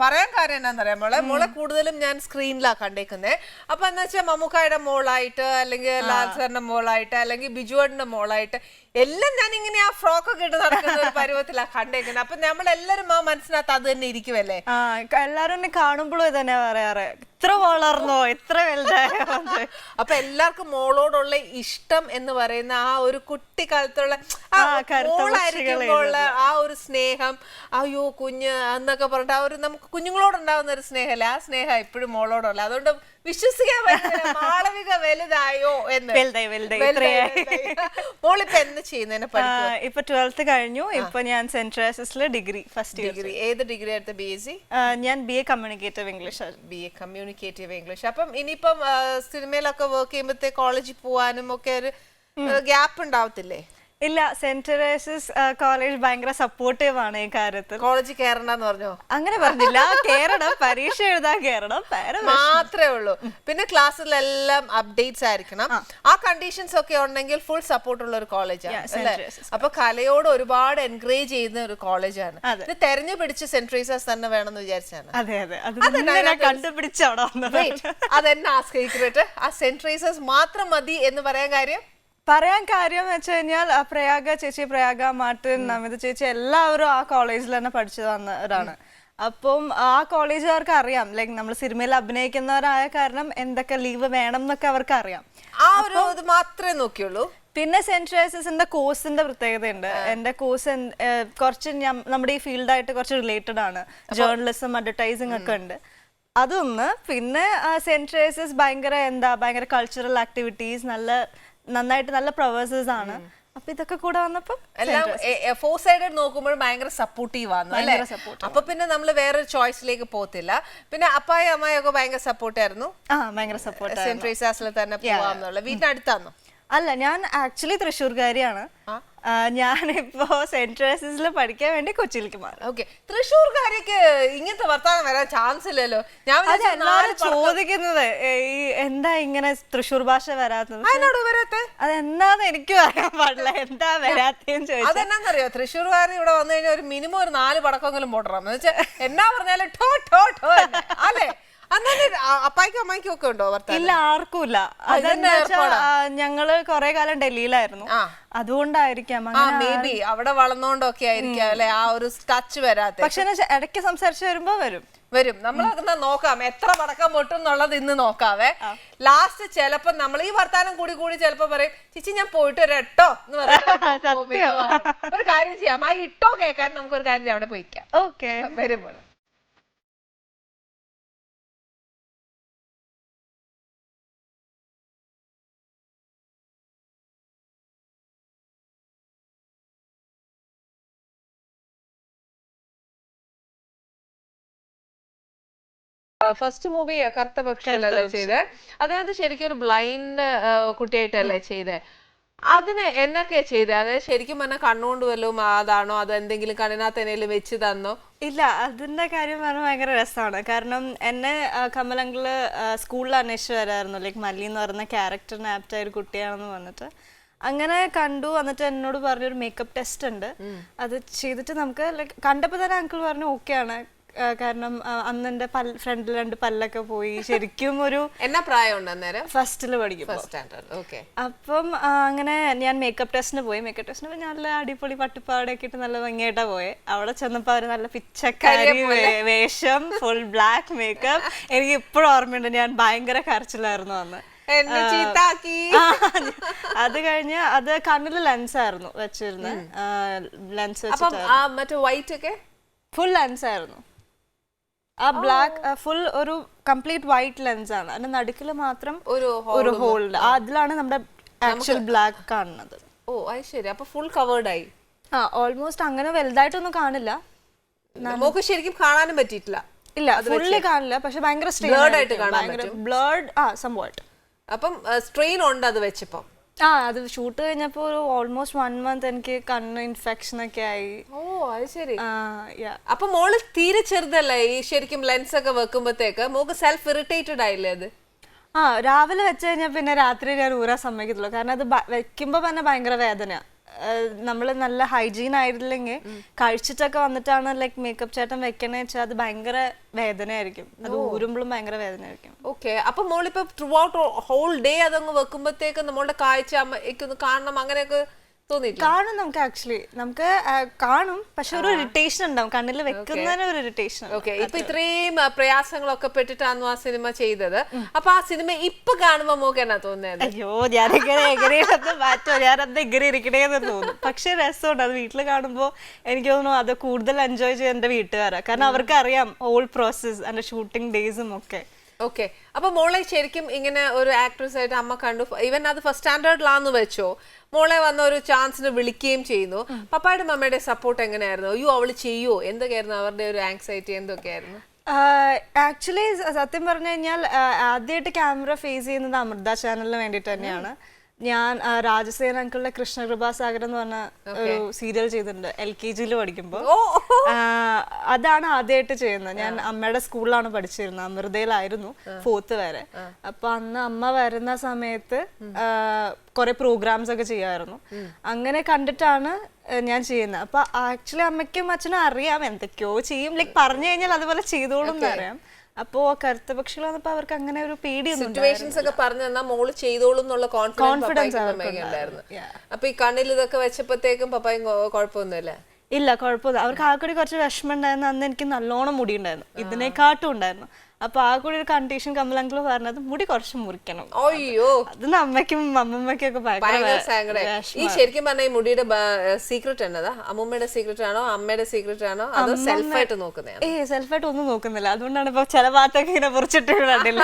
പറയാൻ കാര്യം എന്താണെന്നറിയാം, മോളെ കൂടുതലും ഞാൻ സ്ക്രീനിലാണ് കണ്ടേക്കുന്നത്. അപ്പൊ എന്താ വെച്ചാൽ മമ്മൂക്കായുടെ മോളായിട്ട്, അല്ലെങ്കിൽ ലാൽ സാറിന്റെ മോളായിട്ട്, അല്ലെങ്കിൽ ബിജുവേട്ടന്റെ മോളായിട്ട് എല്ലാം ഞാൻ ഇങ്ങനെ ആ ഫ്രോക്ക് ഒക്കെ ഇട്ട് നടക്കുന്ന ഒരു പരുവത്തിലാണ് കണ്ടേക്കുന്നത്. അപ്പൊ നമ്മളെല്ലാരും ആ മനസ്സിനകത്ത് അത് തന്നെ ഇരിക്കുമല്ലേ? എല്ലാരും എന്നെ കാണുമ്പോഴും തന്നെ പറയാറ്, ഇത്ര വളർന്നോ, ഇത്ര വലുതായോ. അപ്പൊ എല്ലാവർക്കും മോളോടുള്ള ഇഷ്ടം എന്ന് പറയുന്ന ആ ഒരു കുട്ടിക്കാലത്തുള്ള മോളായിരിക്കുമ്പോൾ ആ ഒരു സ്നേഹം, അയ്യോ കുഞ്ഞ് എന്നൊക്കെ പറഞ്ഞിട്ട് ആ ഒരു നമുക്ക് കുഞ്ഞുങ്ങളോടുണ്ടാവുന്ന ഒരു സ്നേഹമല്ലേ, ആ സ്നേഹം എപ്പോഴും മോളോടുള്ള. അതുകൊണ്ട് വിശ്വസിക്കാൻ പറ്റില്ല മാളവിക വലുതായോ എന്ന്. മോളിപ്പോ എന്ത് ചെയ്യുന്നതിനെ പഠിക്കും? ഇപ്പൊ 12th കഴിഞ്ഞു. ഇപ്പൊ ഞാൻ സെന്റ് ട്രേസസിലെ ഡിഗ്രി ഫസ്റ്റ് ഡിഗ്രി. ഏത് ഡിഗ്രി എടുത്ത? BSc? ഞാൻ BA communicative English. BA communicative English. അപ്പം ഇനിയിപ്പം സിനിമയിലൊക്കെ വർക്ക് ചെയ്യുമ്പോഴത്തെ കോളേജിൽ പോവാനും ഒക്കെ ഒരു ഗ്യാപ്പ് ഉണ്ടാവത്തില്ലേ? ഇല്ല, സെന്റ് തെരേസസ് കോളേജ് ഭയങ്കര സപ്പോർട്ടീവ് ആണ് ഈ കാര്യത്തിൽ. കോളേജിൽ കയറണ്ടെന്ന് പറഞ്ഞോ? അങ്ങനെ പറഞ്ഞില്ല, കേറണം, പരീക്ഷ എഴുതാൻ കേറണം മാത്രമേ ഉള്ളൂ. പിന്നെ ക്ലാസ്സിലെല്ലാം അപ്ഡേറ്റ്സ് ആയിരിക്കണം. ആ കണ്ടീഷൻസ് ഒക്കെ ഉണ്ടെങ്കിൽ ഫുൾ സപ്പോർട്ട് ഉള്ള ഒരു കോളേജാണ് അല്ലേ? അപ്പൊ കലയോട് ഒരുപാട് എൻകറേജ് ചെയ്യുന്ന ഒരു കോളേജാണ്. ഇത് തെരഞ്ഞു പിടിച്ച് സെന്റ് ട്രേസസ് തന്നെ വേണമെന്ന് വിചാരിച്ചാണ്. അതെന്നാ സീക്രട്ട്? ആ സെന്റ് ട്രേസസ് മാത്രം മതി എന്ന് പറയാൻ കാര്യം എന്ന് വെച്ച് കഴിഞ്ഞാൽ പ്രയാഗ മാർട്ടിൻ, നമിത ചേച്ചി എല്ലാവരും ആ കോളേജിൽ തന്നെ പഠിച്ചു വന്നവരാണ്. അപ്പം ആ കോളേജുകാർക്ക് അറിയാം, ലൈക്ക് നമ്മൾ സിനിമയിൽ അഭിനയിക്കുന്നവരായ കാരണം എന്തൊക്കെ ലീവ് വേണം എന്നൊക്കെ അവർക്ക് അറിയാം. ആ ഒരു ഇത് മാത്രമേ നോക്കിയുള്ളൂ. പിന്നെ സെന്റ് ട്രേസസിന്റെ കോഴ്സിന്റെ പ്രത്യേകതയുണ്ട്. എന്റെ കോഴ്സ് കുറച്ച് നമ്മുടെ ഈ ഫീൽഡായിട്ട് കുറച്ച് റിലേറ്റഡ് ആണ്. ജേർണലിസം, അഡ്വർടൈസിംഗ് ഒക്കെ ഉണ്ട്. അതൊന്ന്. പിന്നെ സെന്റ് ട്രേസസ് ഭയങ്കര കൾച്ചറൽ ആക്ടിവിറ്റീസ്, നന്നായിട്ട് നല്ല പ്രൊഫസേഴ്സ് ആണ്. അപ്പൊ ഇതൊക്കെ കൂടെ വന്നപ്പോ എല്ലാം ഫോർ സൈഡഡ് നോക്കുമ്പോൾ ഭയങ്കര സപ്പോർട്ടീവ് ആണ് അല്ലേ? അപ്പൊ പിന്നെ നമ്മള് വേറൊരു ചോയ്സിലേക്ക് പോകത്തില്ല. പിന്നെ അപ്പായും അമ്മായും ഒക്കെ ഭയങ്കര സപ്പോർട്ടായിരുന്നു. ഭയങ്കര സപ്പോർട്ട്. സെന്റ് ട്രേസസിൽ തന്നെ പോവാന്നുള്ള. വീട്ടിനടുത്താണോ? അല്ല, ഞാൻ ആക്ച്വലി തൃശ്ശൂർക്കാരിയാണ്. ഞാനിപ്പോ സെന്റ് ട്രേസസിൽ പഠിക്കാൻ വേണ്ടി കൊച്ചിയിലേക്ക് മാറി. ഓക്കെ. തൃശ്ശൂർക്കാരിക്ക് ഇങ്ങനത്തെ വർത്താനം വരാൻ ചാൻസ് ഇല്ലല്ലോ. ഞാൻ ചോദിക്കുന്നത് എന്താ ഇങ്ങനെ തൃശ്ശൂർ ഭാഷ വരാത്തത്? അതെന്താന്ന് എനിക്ക് അറിയാൻ പാടില്ല. എന്താ വരാത്തേന്ന് ചോദിച്ചാൽ അതെന്നാന്നറിയോ, തൃശ്ശൂർക്കാർ ഇവിടെ വന്നു കഴിഞ്ഞാൽ ഒരു മിനിമം ഒരു 4 പടക്കെങ്കിലും പൊട്ടണം. എന്ന് വെച്ചാൽ എന്നാ പറഞ്ഞാലും ടോ ടോ ടോ അല്ലേ? അപ്പായ്ക്കും അമ്മായിക്കും ഒക്കെ ഉണ്ടോ? ഇല്ല, ആർക്കും ഇല്ല. ഞങ്ങള് കൊറേ കാലം ഡൽഹിയിലായിരുന്നു, അതുകൊണ്ടായിരിക്കാം. മേ ബി അവിടെ വളർന്നോണ്ടൊക്കെ ആയിരിക്കാം അല്ലെ ആ ഒരു ടച്ച് വരാത്ത. പക്ഷെ ഇടയ്ക്ക് സംസാരിച്ച് വരുമ്പോ വരും. നമ്മളൊക്കെ നോക്കാം എത്ര പടക്കം പൊട്ടും എന്നുള്ളത് ഇന്ന് നോക്കാവേ. ലാസ്റ്റ് ചിലപ്പോ നമ്മൾ ഈ വർത്താനം കൂടി ചിലപ്പോ പറയും, ചേച്ചി ഞാൻ പോയിട്ട് ഒരു എട്ടോ എന്ന് പറയാം. ഒരു കാര്യം ചെയ്യാം, ആ ഇട്ടോ കേൾക്കാൻ നമുക്കൊരു കാര്യം ചെയ്യാം, അവിടെ പോയിക്കാം. ഓക്കെ, വരുമ്പോൾ ഫസ്റ്റ് മൂവി കറുത്ത പക്ഷിയല്ലേ ചെയ്തേ? അതിനകത്ത് ശരിക്കും ഒരു ബ്ലൈൻഡ് കുട്ടിയായിട്ടല്ലേ ചെയ്തേ? അതിന് എന്നൊക്കെയാ ചെയ്തേ? അതായത് ശരിക്കും പറഞ്ഞാൽ കണ്ണുകൊണ്ട് വല്ലതും അതാണോ, അത് എന്തെങ്കിലും കണ്ണിനകത്ത് എന്തെങ്കിലും വെച്ച് തന്നോ? ഇല്ല, അതിന്റെ കാര്യം പറഞ്ഞാൽ ഭയങ്കര രസമാണ്. കാരണം എന്നെ കമലങ്കിള് സ്കൂളിൽ അന്വേഷിച്ച് വരായിരുന്നു, ലൈക്ക് മല്ലി എന്ന് പറയുന്ന ക്യാരക്ടറിന് ആപ്റ്റായ ഒരു കുട്ടിയാണെന്ന് പറഞ്ഞിട്ട്. അങ്ങനെ കണ്ടു. എന്നിട്ട് എന്നോട് പറഞ്ഞൊരു മേക്കപ്പ് ടെസ്റ്റ് ഉണ്ട്, അത് ചെയ്തിട്ട് നമുക്ക് ലൈക്ക് കണ്ടപ്പോൾ തന്നെ അങ്കിൾ പറഞ്ഞു ഓക്കെ ആണ്. കാരണം അന്ന് എന്റെ ഫ്രണ്ടിൽ 2 പല്ലൊക്കെ പോയി. ശരിക്കും ഒരു എന്നാ പ്രായമുണ്ട് അന്നേരം? ഫസ്റ്റില് പഠിക്കും. അപ്പം അങ്ങനെ ഞാൻ മേക്കപ്പ് ടെസ്റ്റിന് പോയി. മേക്കപ്പ് ടെസ്റ്റിന് നല്ല അടിപൊളി പട്ടുപ്പാടൊക്കെ ഇട്ട് നല്ല ഭംഗിയായിട്ടാ പോയെ. അവിടെ ചെന്നപ്പോ അവര് നല്ല പിച്ചക്കാരി വേഷം, ഫുൾ ബ്ലാക്ക് മേക്കപ്പ്. എനിക്ക് ഇപ്പോഴും ഓർമ്മയുണ്ട്, ഞാൻ ഭയങ്കര കരച്ചിലായിരുന്നു അന്ന്. എന്നെ ചീത്താക്കി. അത് കഴിഞ്ഞ് അത് കണ്ണില് ലെൻസ് ആയിരുന്നു വെച്ചിരുന്നത്. ലെൻസ് മറ്റേ വൈറ്റ് ഒക്കെ ഫുൾ ലെൻസ് ആയിരുന്നു. ആ ബ്ലാക്ക് ഫുൾ ഒരു കംപ്ലീറ്റ് വൈറ്റ് ലെൻസ് ആണ്. അതിന്റെ നടുക്കില് മാത്രം ഒരു ഹോൾ. അതിലാണ് നമ്മുടെ ആക്ച്വൽ ബ്ലാക്ക് കാണുന്നത്. ഓ അത് ശരി. അപ്പൊ ഫുൾ കവേർഡ് ആയി. ഓൾമോസ്റ്റ് അങ്ങനെ വലുതായിട്ടൊന്നും കാണില്ല. നമുക്ക് ശരിക്കും കാണാനും പറ്റിയിട്ടില്ല. ഇല്ല, ഫുള്ളി കാണില്ല. പക്ഷെ ഭയങ്കര ബ്ലർഡ് സംഭവമായിട്ട്. അപ്പം സ്ട്രെയിൻ ഉണ്ട് അത് വെച്ചപ്പം. അത് ഷൂട്ട് കഴിഞ്ഞപ്പോ ഒരു ഓൾമോസ്റ്റ് 1 month എനിക്ക് കണ്ണ് ഇൻഫെക്ഷൻ ഒക്കെ ആയി. ഓ അത് ശരി. അപ്പൊ മോള് തീരെ ചെറുതല്ലേ ഈ ശരിക്കും ലെൻസ് ഒക്കെ വെക്കുമ്പോഴത്തേക്ക് മോക്ക് സെൽഫ് ഇറിറ്റേറ്റഡ് ആയില്ലേ അത്? രാവിലെ വെച്ച് കഴിഞ്ഞാൽ പിന്നെ രാത്രി ഞാൻ ഊരാൻ സമ്മതിക്കത്തുള്ളൂ. കാരണം അത് വെക്കുമ്പോ തന്നെ ഭയങ്കര വേദന. നമ്മൾ നല്ല ഹൈജീൻ ആയിട്ടില്ലെങ്കിൽ കഴിച്ചിട്ടൊക്കെ വന്നിട്ടാണ് ലൈക്ക് മേക്കപ്പ് ചേട്ടൻ വെക്കണേ വെച്ചാൽ അത് ഭയങ്കര വേദനയായിരിക്കും. അത് ഊരുമ്പോഴും ഭയങ്കര വേദനയായിരിക്കും. ഓക്കെ. അപ്പൊ മോളിപ്പോ ത്രൂ ഔട്ട് ഹോൾ ഡേ അതങ്ങ് വെക്കുമ്പോഴത്തേക്ക് നമ്മളുടെ കാഴ്ച അമ്മയ്ക്കൊന്ന് കാണണം അങ്ങനെയൊക്കെ കാണും. നമുക്ക് ആക്ച്വലി നമുക്ക് കാണും, പക്ഷെ ഒരു ഇറിറ്റേഷൻ ഉണ്ടാവും കണ്ണിൽ വെക്കുന്നതിന് ഒരു ഇറിറ്റേഷൻ. ഓക്കെ. ഇപ്പൊ ഇത്രയും പ്രയാസങ്ങളൊക്കെ പെട്ടിട്ടാണ് ആ സിനിമ ചെയ്തത്. അപ്പൊ ആ സിനിമ ഇപ്പൊ കാണുമ്പോ മോക്ക് എന്നാ തോന്നുന്നത്? അയ്യോ ഞാനിങ്ങനെ എങ്ങനെയൊക്കെ മാറ്റോ, ഞാനത് എങ്ങനെ ഇരിക്കണേന്ന് തോന്നും. പക്ഷെ രസമുണ്ട് അത് വീട്ടിൽ കാണുമ്പോ. എനിക്ക് തോന്നുന്നു അത് കൂടുതൽ എൻജോയ് ചെയ്യാൻ എന്റെ വീട്ടുകാരാ. കാരണം അവർക്ക് അറിയാം ഹോൾ പ്രോസസ് അതിന്റെ ഷൂട്ടിംഗ് ഡേയ്സും ഒക്കെ. ഓക്കെ. അപ്പൊ മോളെ ശരിക്കും ഇങ്ങനെ ഒരു ആക്ട്രസ് ആയിട്ട് അമ്മ കണ്ടു. ഈവൻ അത് ഫസ്റ്റ് സ്റ്റാൻഡേർഡിലാന്ന് വെച്ചോ, മോളെ വന്ന ഒരു ചാൻസിന് വിളിക്കുകയും ചെയ്യുന്നു. പപ്പായുടെ മമ്മയുടെ സപ്പോർട്ട് എങ്ങനെയായിരുന്നു? അയ്യോ അവള് ചെയ്യോ, എന്തൊക്കെയായിരുന്നു അവരുടെ ഒരു ആങ്സൈറ്റി, എന്തൊക്കെയായിരുന്നു? ആക്ച്വലി സത്യം പറഞ്ഞു കഴിഞ്ഞാൽ ആദ്യമായിട്ട് ക്യാമറ ഫേസ് ചെയ്യുന്നത് അമൃത ചാനലിന് വേണ്ടിയിട്ട് തന്നെയാണ്. ഞാൻ രാജസേന അങ്കിളുടെ കൃഷ്ണകൃപാസാഗരം എന്ന് പറഞ്ഞ ഒരു സീരിയൽ ചെയ്തിട്ടുണ്ട് LKG പഠിക്കുമ്പോൾ. അതാണ് ആദ്യമായിട്ട് ചെയ്യുന്നത്. ഞാൻ അമ്മയുടെ സ്കൂളിലാണ് പഠിച്ചിരുന്നത്, അമൃതയിലായിരുന്നു 4th വരെ. അപ്പൊ അന്ന് അമ്മ വരുന്ന സമയത്ത് കുറെ പ്രോഗ്രാംസ് ഒക്കെ ചെയ്യായിരുന്നു. അങ്ങനെ കണ്ടിട്ടാണ് ഞാൻ ചെയ്യുന്നത്. അപ്പൊ ആക്ച്വലി അമ്മയ്ക്കും അച്ഛനും അറിയാം എന്തൊക്കെയോ ചെയ്യും, ലൈക്ക് പറഞ്ഞു കഴിഞ്ഞാൽ അതുപോലെ ചെയ്തോളും എന്നറിയാം. അപ്പോ കറുത്ത പക്ഷികൾ വന്നപ്പോ അവർക്ക് അങ്ങനെ ഒരു പേടിയൊന്നും സിറ്റുവേഷൻസ് ഒക്കെ പറഞ്ഞു തന്നാ മോള് ചെയ്തോളും എന്നുള്ള കോൺഫിഡൻസ് ഉണ്ടായിരുന്നു. അപ്പൊ ഈ കണ്ണിൽ ഇതൊക്കെ വെച്ചപ്പോഴത്തേക്കും പപ്പായും കുഴപ്പമൊന്നുമില്ല? ഇല്ല, കുഴപ്പമില്ല. അവർക്ക് ആ കൂടി കുറച്ച് വിഷമം ഉണ്ടായിരുന്നു. അന്ന് എനിക്ക് നല്ലോണം മുടി ഉണ്ടായിരുന്നു, ഇതിനെക്കാട്ടും ഉണ്ടായിരുന്നു. അപ്പൊ ആ കൂടി ഒരു കണ്ടീഷൻ കമലങ്കിള് പറഞ്ഞത് മുടി കുറച്ച് മുറിക്കണം. അയ്യോ, അത് അമ്മയ്ക്കും അമ്മമ്മയ്ക്കും ഒക്കെ ഭയങ്കര. ഈ ശരിക്കും പറഞ്ഞ ഈ മുടിയുടെ സീക്രട്ട് എന്നതാ? അമ്മൂമ്മയുടെ സീക്രട്ട് ആണോ അമ്മയുടെ സീക്രട്ട് ആണോ അതോ സെൽഫായിട്ട് നോക്കുന്നതാണ്? സെൽഫായിട്ട് ഒന്നും നോക്കുന്നില്ല. അതുകൊണ്ടാണ് ഇപ്പൊ ചില ഭാഗത്തൊക്കെ ഇങ്ങനെ മുറിച്ചിട്ട് കണ്ടില്ല.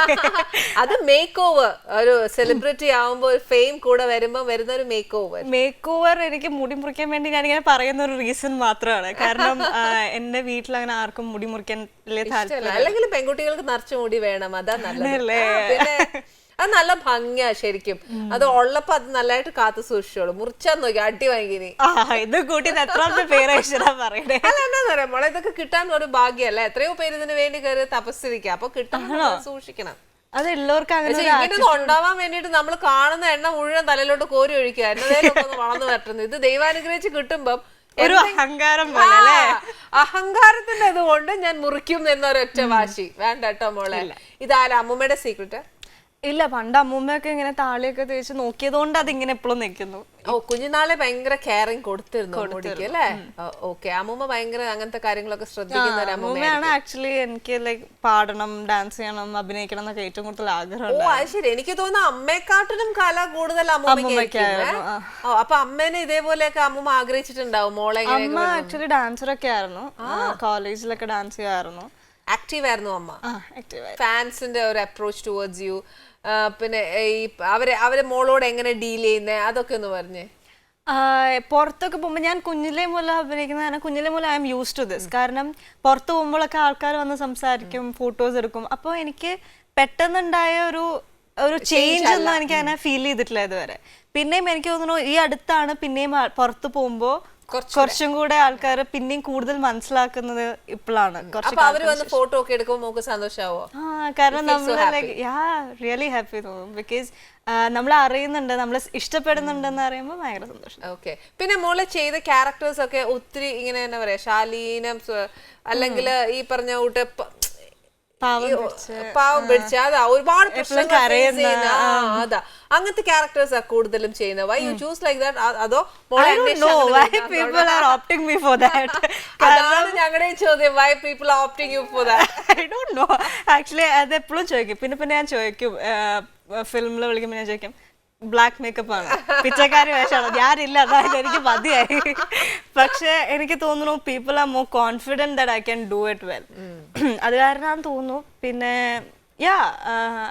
അത് മേക്ക് ഓവർ. ഒരു സെലിബ്രിറ്റി ആവുമ്പോ ഫെയിം കൂടെ വരുമ്പോ വരുന്ന ഒരു മേക്ക് ഓവർ എനിക്ക് മുടി മുറിക്കാൻ വേണ്ടി ഞാനിങ്ങനെ പറയുന്ന ഒരു റീസൺ മാത്രമാണ്. കാരണം എന്റെ വീട്ടിൽ അങ്ങനെ ആർക്കും മുടി മുറിക്കാൻ അല്ലെങ്കിൽ പെൺകുട്ടികൾക്ക് നിറച്ചു മുടി വേണം, അതാ നല്ലത്. പിന്നെ അത് നല്ല ഭംഗിയാ ശരിക്കും. അത് ഉള്ളപ്പോ അത് നല്ലതായിട്ട് കാത്തു സൂക്ഷിച്ചോളൂ. മുറിച്ചാൻ നോക്കി അടി വാങ്ങിനി ഇത് കൂട്ടി എത്രാമത്തെ പേരാ പറയണേ. അല്ല എന്നാ പറയാ മോളെ, ഇതൊക്കെ കിട്ടാൻ ഒരു ഭാഗ്യല്ല. എത്രയോ പേര് ഇതിന് വേണ്ടി കയറി തപസ്സിരിക്കുക. അപ്പൊ കിട്ടാൻ സൂക്ഷിക്കണം. അത് എല്ലാവർക്കും ഇങ്ങനെ ഉണ്ടാവാൻ വേണ്ടിട്ട് നമ്മൾ കാണുന്ന എണ്ണ മുഴുവൻ തലയിലോട്ട് കോരി ഒഴിക്കുക, എന്നതേലൊക്കെ വളർന്നു വരട്ടുന്നത്. ഇത് ദൈവാനുഗ്രഹിച്ച് കിട്ടുമ്പം ഒരു അഹങ്കാരം, അഹങ്കാരത്തിന്റെ അതുകൊണ്ട് ഞാൻ മുറിക്കും എന്നൊരൊറ്റ വാശി വേണ്ട കേട്ടോ മോളെ. ഇതാരാ അമ്മൂമ്മയുടെ സീക്രട്ട്? ഇല്ല, പണ്ട് അമ്മൂമ്മയൊക്കെ ഇങ്ങനെ താളിയൊക്കെ തേച്ച് നോക്കിയതുകൊണ്ട് അതിങ്ങനെ എപ്പോഴും നിൽക്കുന്നു. കുഞ്ഞുനാളെ ഭയങ്കര കെയറിങ് കൊടുത്തിരുന്നു മുടിക്ക് അല്ലേ? ഓക്കെ. അമ്മൂമ്മ ഭയങ്കര അങ്ങനത്തെ കാര്യങ്ങളൊക്കെ ശ്രദ്ധിക്കുന്ന ഒരു അമ്മൂമ്മയാണ്. ആക്ച്വലി എനിക്ക് ലൈക്ക് പാടണം, ഡാൻസ് ചെയ്യണം, അഭിനയിക്കണം എന്നൊക്കെ ഏറ്റവും കൂടുതൽ ആഗ്രഹം. ഓ അത് ശരി. എനിക്ക് തോന്നുന്നു അമ്മയെക്കാട്ടിലും കല കൂടുതൽ അമ്മൂമ്മയ്ക്കായിരുന്നു. അപ്പൊ അമ്മേനെ ഇതേപോലെയൊക്കെ അമ്മൂമ്മ ആഗ്രഹിച്ചിട്ടുണ്ടാവും മോളെ? അമ്മ ആക്ച്വലി ഡാൻസർ ഒക്കെ ആയിരുന്നു, കോളേജിലൊക്കെ ഡാൻസ് ചെയ്യാറുന്നു. ആക്റ്റീവ് ആയിരുന്നു അമ്മ. ഫാൻസിന്റെ ഒരു അപ്രോച്ച് ടുവേർഡ്സ് യു, പിന്നെ ഈ അവരെ മോളോട് എങ്ങനെ ഡീൽ ചെയ്യുന്നേ അതൊക്കെ ഒന്ന് പറഞ്ഞേ. പുറത്തൊക്കെ പോകുമ്പോൾ ഞാൻ കുഞ്ഞിലേ മൂലം അഭിനയിക്കുന്ന കുഞ്ഞിലേ മൂലം I'm use to this. കാരണം പുറത്ത് പോകുമ്പോഴൊക്കെ ആൾക്കാർ വന്ന് സംസാരിക്കും, ഫോട്ടോസ് എടുക്കും. അപ്പോൾ എനിക്ക് പെട്ടെന്നുണ്ടായ ഒരു ചേഞ്ച് ഒന്നും എനിക്ക് അങ്ങനെ ഫീൽ ചെയ്തിട്ടില്ല ഇതുവരെ. പിന്നെയും എനിക്ക് തോന്നുന്നു ഈ അടുത്താണ് പിന്നെയും പുറത്ത് പോകുമ്പോൾ കുറച്ചും കൂടെ ആൾക്കാർ പിന്നെയും കൂടുതൽ മനസ്സിലാക്കുന്നത് ഇപ്പോഴാണ്. ഫോട്ടോ ഒക്കെ എടുക്കുമ്പോൾ സന്തോഷാവോ? കാരണം നമ്മൾ റിയലി ഹാപ്പി തോന്നും. ബിക്കോസ് നമ്മൾ അറിയുന്നുണ്ട്, നമ്മൾ ഇഷ്ടപ്പെടുന്നുണ്ടെന്ന് അറിയുമ്പോൾ ഭയങ്കര സന്തോഷം. ഓക്കെ. പിന്നെ മോളെ ചെയ്ത ക്യാരക്ടേഴ്സ് ഒക്കെ ഒത്തിരി ഇങ്ങനെ എന്താ പറയാ ശാലീനം, അല്ലെങ്കിൽ ഈ പറഞ്ഞ കൂട്ട് പാവം പിടിച്ച അതാ ഒരുപാട് പ്രശ്നങ്ങൾ face ചെയ്യുന്ന, അതാ അങ്ങനത്തെ ക്യാരക്ടേഴ്സ് കൂടുതലും ചെയ്യുന്നത്. Why you choose like that? അതോ അതാണ് ഞങ്ങളുടെ ചോദ്യം. Why people are opting you for that? I don't know actually. അത് എപ്പോഴും ചോദിക്കും. പിന്നെ ഞാൻ ചോദിക്കും, ഫിലിമിൽ വിളിക്കുമ്പോൾ ഞാൻ ചോദിക്കും, ബ്ലാക്ക് മേക്കപ്പ് ആണ്, പിച്ചക്കാരി വേഷമാണ്, ഞാനില്ല, അതായത് എനിക്ക് മതിയായി. പക്ഷെ എനിക്ക് തോന്നുന്നു people are more confident that I can do it well. അത് കാരണം തോന്നുന്നു. പിന്നെ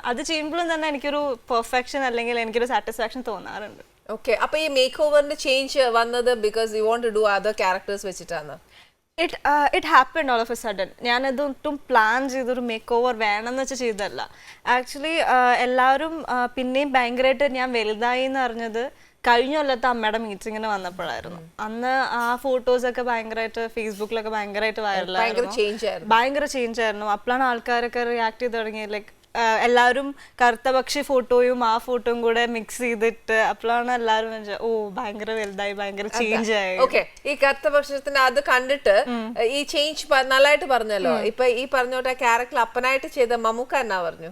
അത് ചെയ്യുമ്പോഴും തന്നെ എനിക്കൊരു പെർഫെക്ഷൻ അല്ലെങ്കിൽ എനിക്കൊരു സാറ്റിസ്ഫാക്ഷൻ തോന്നാറുണ്ട്. ഓക്കെ, അപ്പൊ ഈ മേക്ക് ഓവറിന്റെ ചേഞ്ച് വന്നത് because you want to do other characters വെച്ചിട്ടാണ്? It happened all of a sudden. ഞാനതൊട്ടും പ്ലാൻ ചെയ്തൊരു മേക്ക് ഓവർ വേണമെന്ന് വെച്ച് ചെയ്തല്ല. ആക്ച്വലി എല്ലാവരും പിന്നെയും ഭയങ്കരമായിട്ട് ഞാൻ വലുതായി എന്ന് അറിഞ്ഞത് കഴിഞ്ഞ കൊല്ലത്തെ അമ്മയുടെ മീറ്റിങ്ങിന് വന്നപ്പോഴായിരുന്നു. അന്ന് ആ ഫോട്ടോസൊക്കെ ഭയങ്കരമായിട്ട് ഫേസ്ബുക്കിലൊക്കെ ഭയങ്കരമായിട്ട് വൈറലായിരുന്നു. ഭയങ്കര ചേഞ്ച് ആയിരുന്നു. അപ്പോഴാണ് ആൾക്കാരൊക്കെ റിയാക്ട് ചെയ്ത് തുടങ്ങിയത്. ലൈക്ക് എല്ലാവരും കറുത്ത പക്ഷി ഫോട്ടോയും ആ ഫോട്ടോയും കൂടെ മിക്സ് ചെയ്തിട്ട് അപ്പോഴാണ് എല്ലാവരും ഓ ഭയങ്കര വലുതായി, ഭയങ്കര ചേഞ്ച് ആയി. ഓക്കെ, ഈ കറുത്ത പക്ഷത്തിന്റെ അത് കണ്ടിട്ട് ഈ ചേഞ്ച് നല്ലതായിട്ട് പറഞ്ഞല്ലോ. ഇപ്പൊ ഈ പറഞ്ഞോട്ടെ ക്യാരക്ടർ അപ്പനായിട്ട് ചെയ്ത മമ്മൂക്ക എന്നാ പറഞ്ഞു?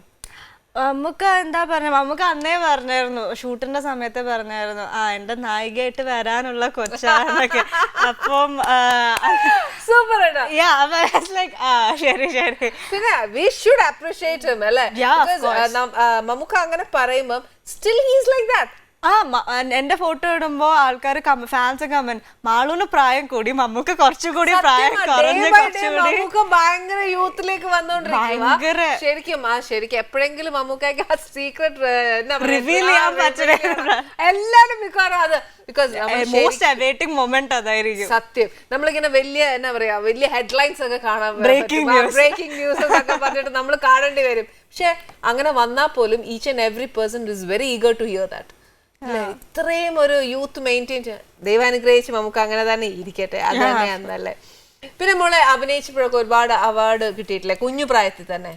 മമ്മൂക്ക എന്താ പറഞ്ഞ, മമ്മൂക്ക അന്നേ പറഞ്ഞായിരുന്നു, ഷൂട്ടിന്റെ സമയത്ത് പറഞ്ഞായിരുന്നു, എന്റെ നായികയായിട്ട് വരാനുള്ള കൊച്ചാന്നൊക്കെ. അപ്പം ശരി ശരി. പിന്നെ we should appreciate him അല്ലേ? മമ്മൂക്ക അങ്ങനെ പറയുമ്പം still he is like that. എന്റെ ഫോട്ടോ ഇടുമ്പോ ആൾക്കാർ ഫാൻസ് കമന്റ്, മാളൂന് പ്രായം കൂടി, മമ്മൂക്ക് കുറച്ചുകൂടി പ്രായം കുറഞ്ഞു, ഭയങ്കര യൂത്തിലേക്ക് വന്നോണ്ടിരിക്കുക. ശരിക്കും എപ്പോഴെങ്കിലും മമ്മൂക്കാക്ക് ആ സീക്രട്ട് റിവീൽ ചെയ്യാൻ പറ്റില്ല. എല്ലാരും മിക്കവാറും അത് മോസ്റ്റ് അവൈറ്റിംഗ് മൊമെന്റ് അതായിരിക്കും. സത്യം. നമ്മളിങ്ങനെ വലിയ എന്നാ പറയാ, വലിയ ഹെഡ്ലൈൻസ് ഒക്കെ കാണാൻ, ബ്രേക്കിംഗ് ന്യൂസ് ഒക്കെ പറഞ്ഞിട്ട് നമ്മൾ കാണേണ്ടി വരും. പക്ഷെ അങ്ങനെ വന്നാൽ പോലും each and every person is very eager to hear that. ഇത്രയും ഒരു യൂത്ത് മെയിൻറ്റെയിൻ, ദൈവം അനുഗ്രഹിച്ച് നമുക്ക് അങ്ങനെ തന്നെ ഇരിക്കട്ടെ. അത് തന്നെയാണല്ലേ. പിന്നെ മോളെ അഭിനയിച്ചപ്പോഴൊക്കെ ഒരുപാട് അവാർഡ് കിട്ടിയിട്ടില്ലേ കുഞ്ഞു പ്രായത്തിൽ തന്നെ?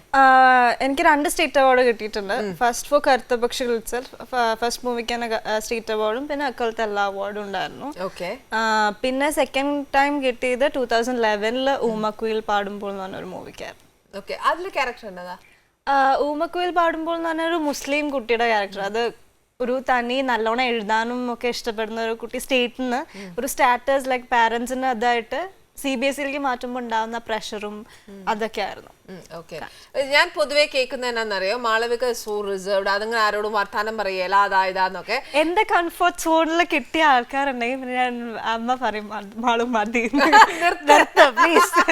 എനിക്ക് 2 സ്റ്റേറ്റ് അവാർഡ് കിട്ടിയിട്ടുണ്ട്. ഫസ്റ്റ് ഫോർ കറുത്ത പക്ഷികൾ ഇറ്റ്സെൽഫ്, ഫസ്റ്റ് മൂവിക്ക് തന്നെ സ്റ്റേറ്റ് അവാർഡും പിന്നെ അക്കാലത്തെ എല്ലാ അവാർഡും ഉണ്ടായിരുന്നു. ഓക്കെ. പിന്നെ സെക്കൻഡ് ടൈം കിട്ടിയത് 2011 ഊമക്കുയിൽ പാടുമ്പോൾ എന്ന് പറഞ്ഞൊരു മൂവിക്കായിരുന്നു. ഓക്കെ, അതിലെ ക്യാരക്ടർ എന്നതാ? ഊമക്കുയിൽ പാടുമ്പോൾ എന്ന് പറഞ്ഞ ഒരു മുസ്ലിം കുട്ടിയുടെ ക്യാരക്ടർ. അത് ഒരു തനി നല്ലോണം എഴുതാനും ഒക്കെ ഇഷ്ടപ്പെടുന്ന ഒരു കുട്ടി, സ്റ്റേറ്റിൽ നിന്ന് ഒരു സ്റ്റാറ്റസ് ലൈക്ക് പാരന്റ്സിന് അതായിട്ട് CBSE മാറ്റുമ്പോൾ ഉണ്ടാവുന്ന പ്രഷറും അതൊക്കെ ആയിരുന്നു. ഞാൻ പൊതുവെ കേൾക്കുന്ന എന്നാന്നറിയോ, മാളവിക സോ റിസർവ്ഡ്, അതങ്ങനെ ആരോടും വർത്താനം പറയല, അതായതാന്നൊക്കെ. എന്റെ കംഫർട്ട് സോണിൽ കിട്ടിയ ആൾക്കാരുണ്ടെങ്കിൽ പിന്നെ ഞാൻ അമ്മ പറയും മാളും മതി പ്ലീസ്.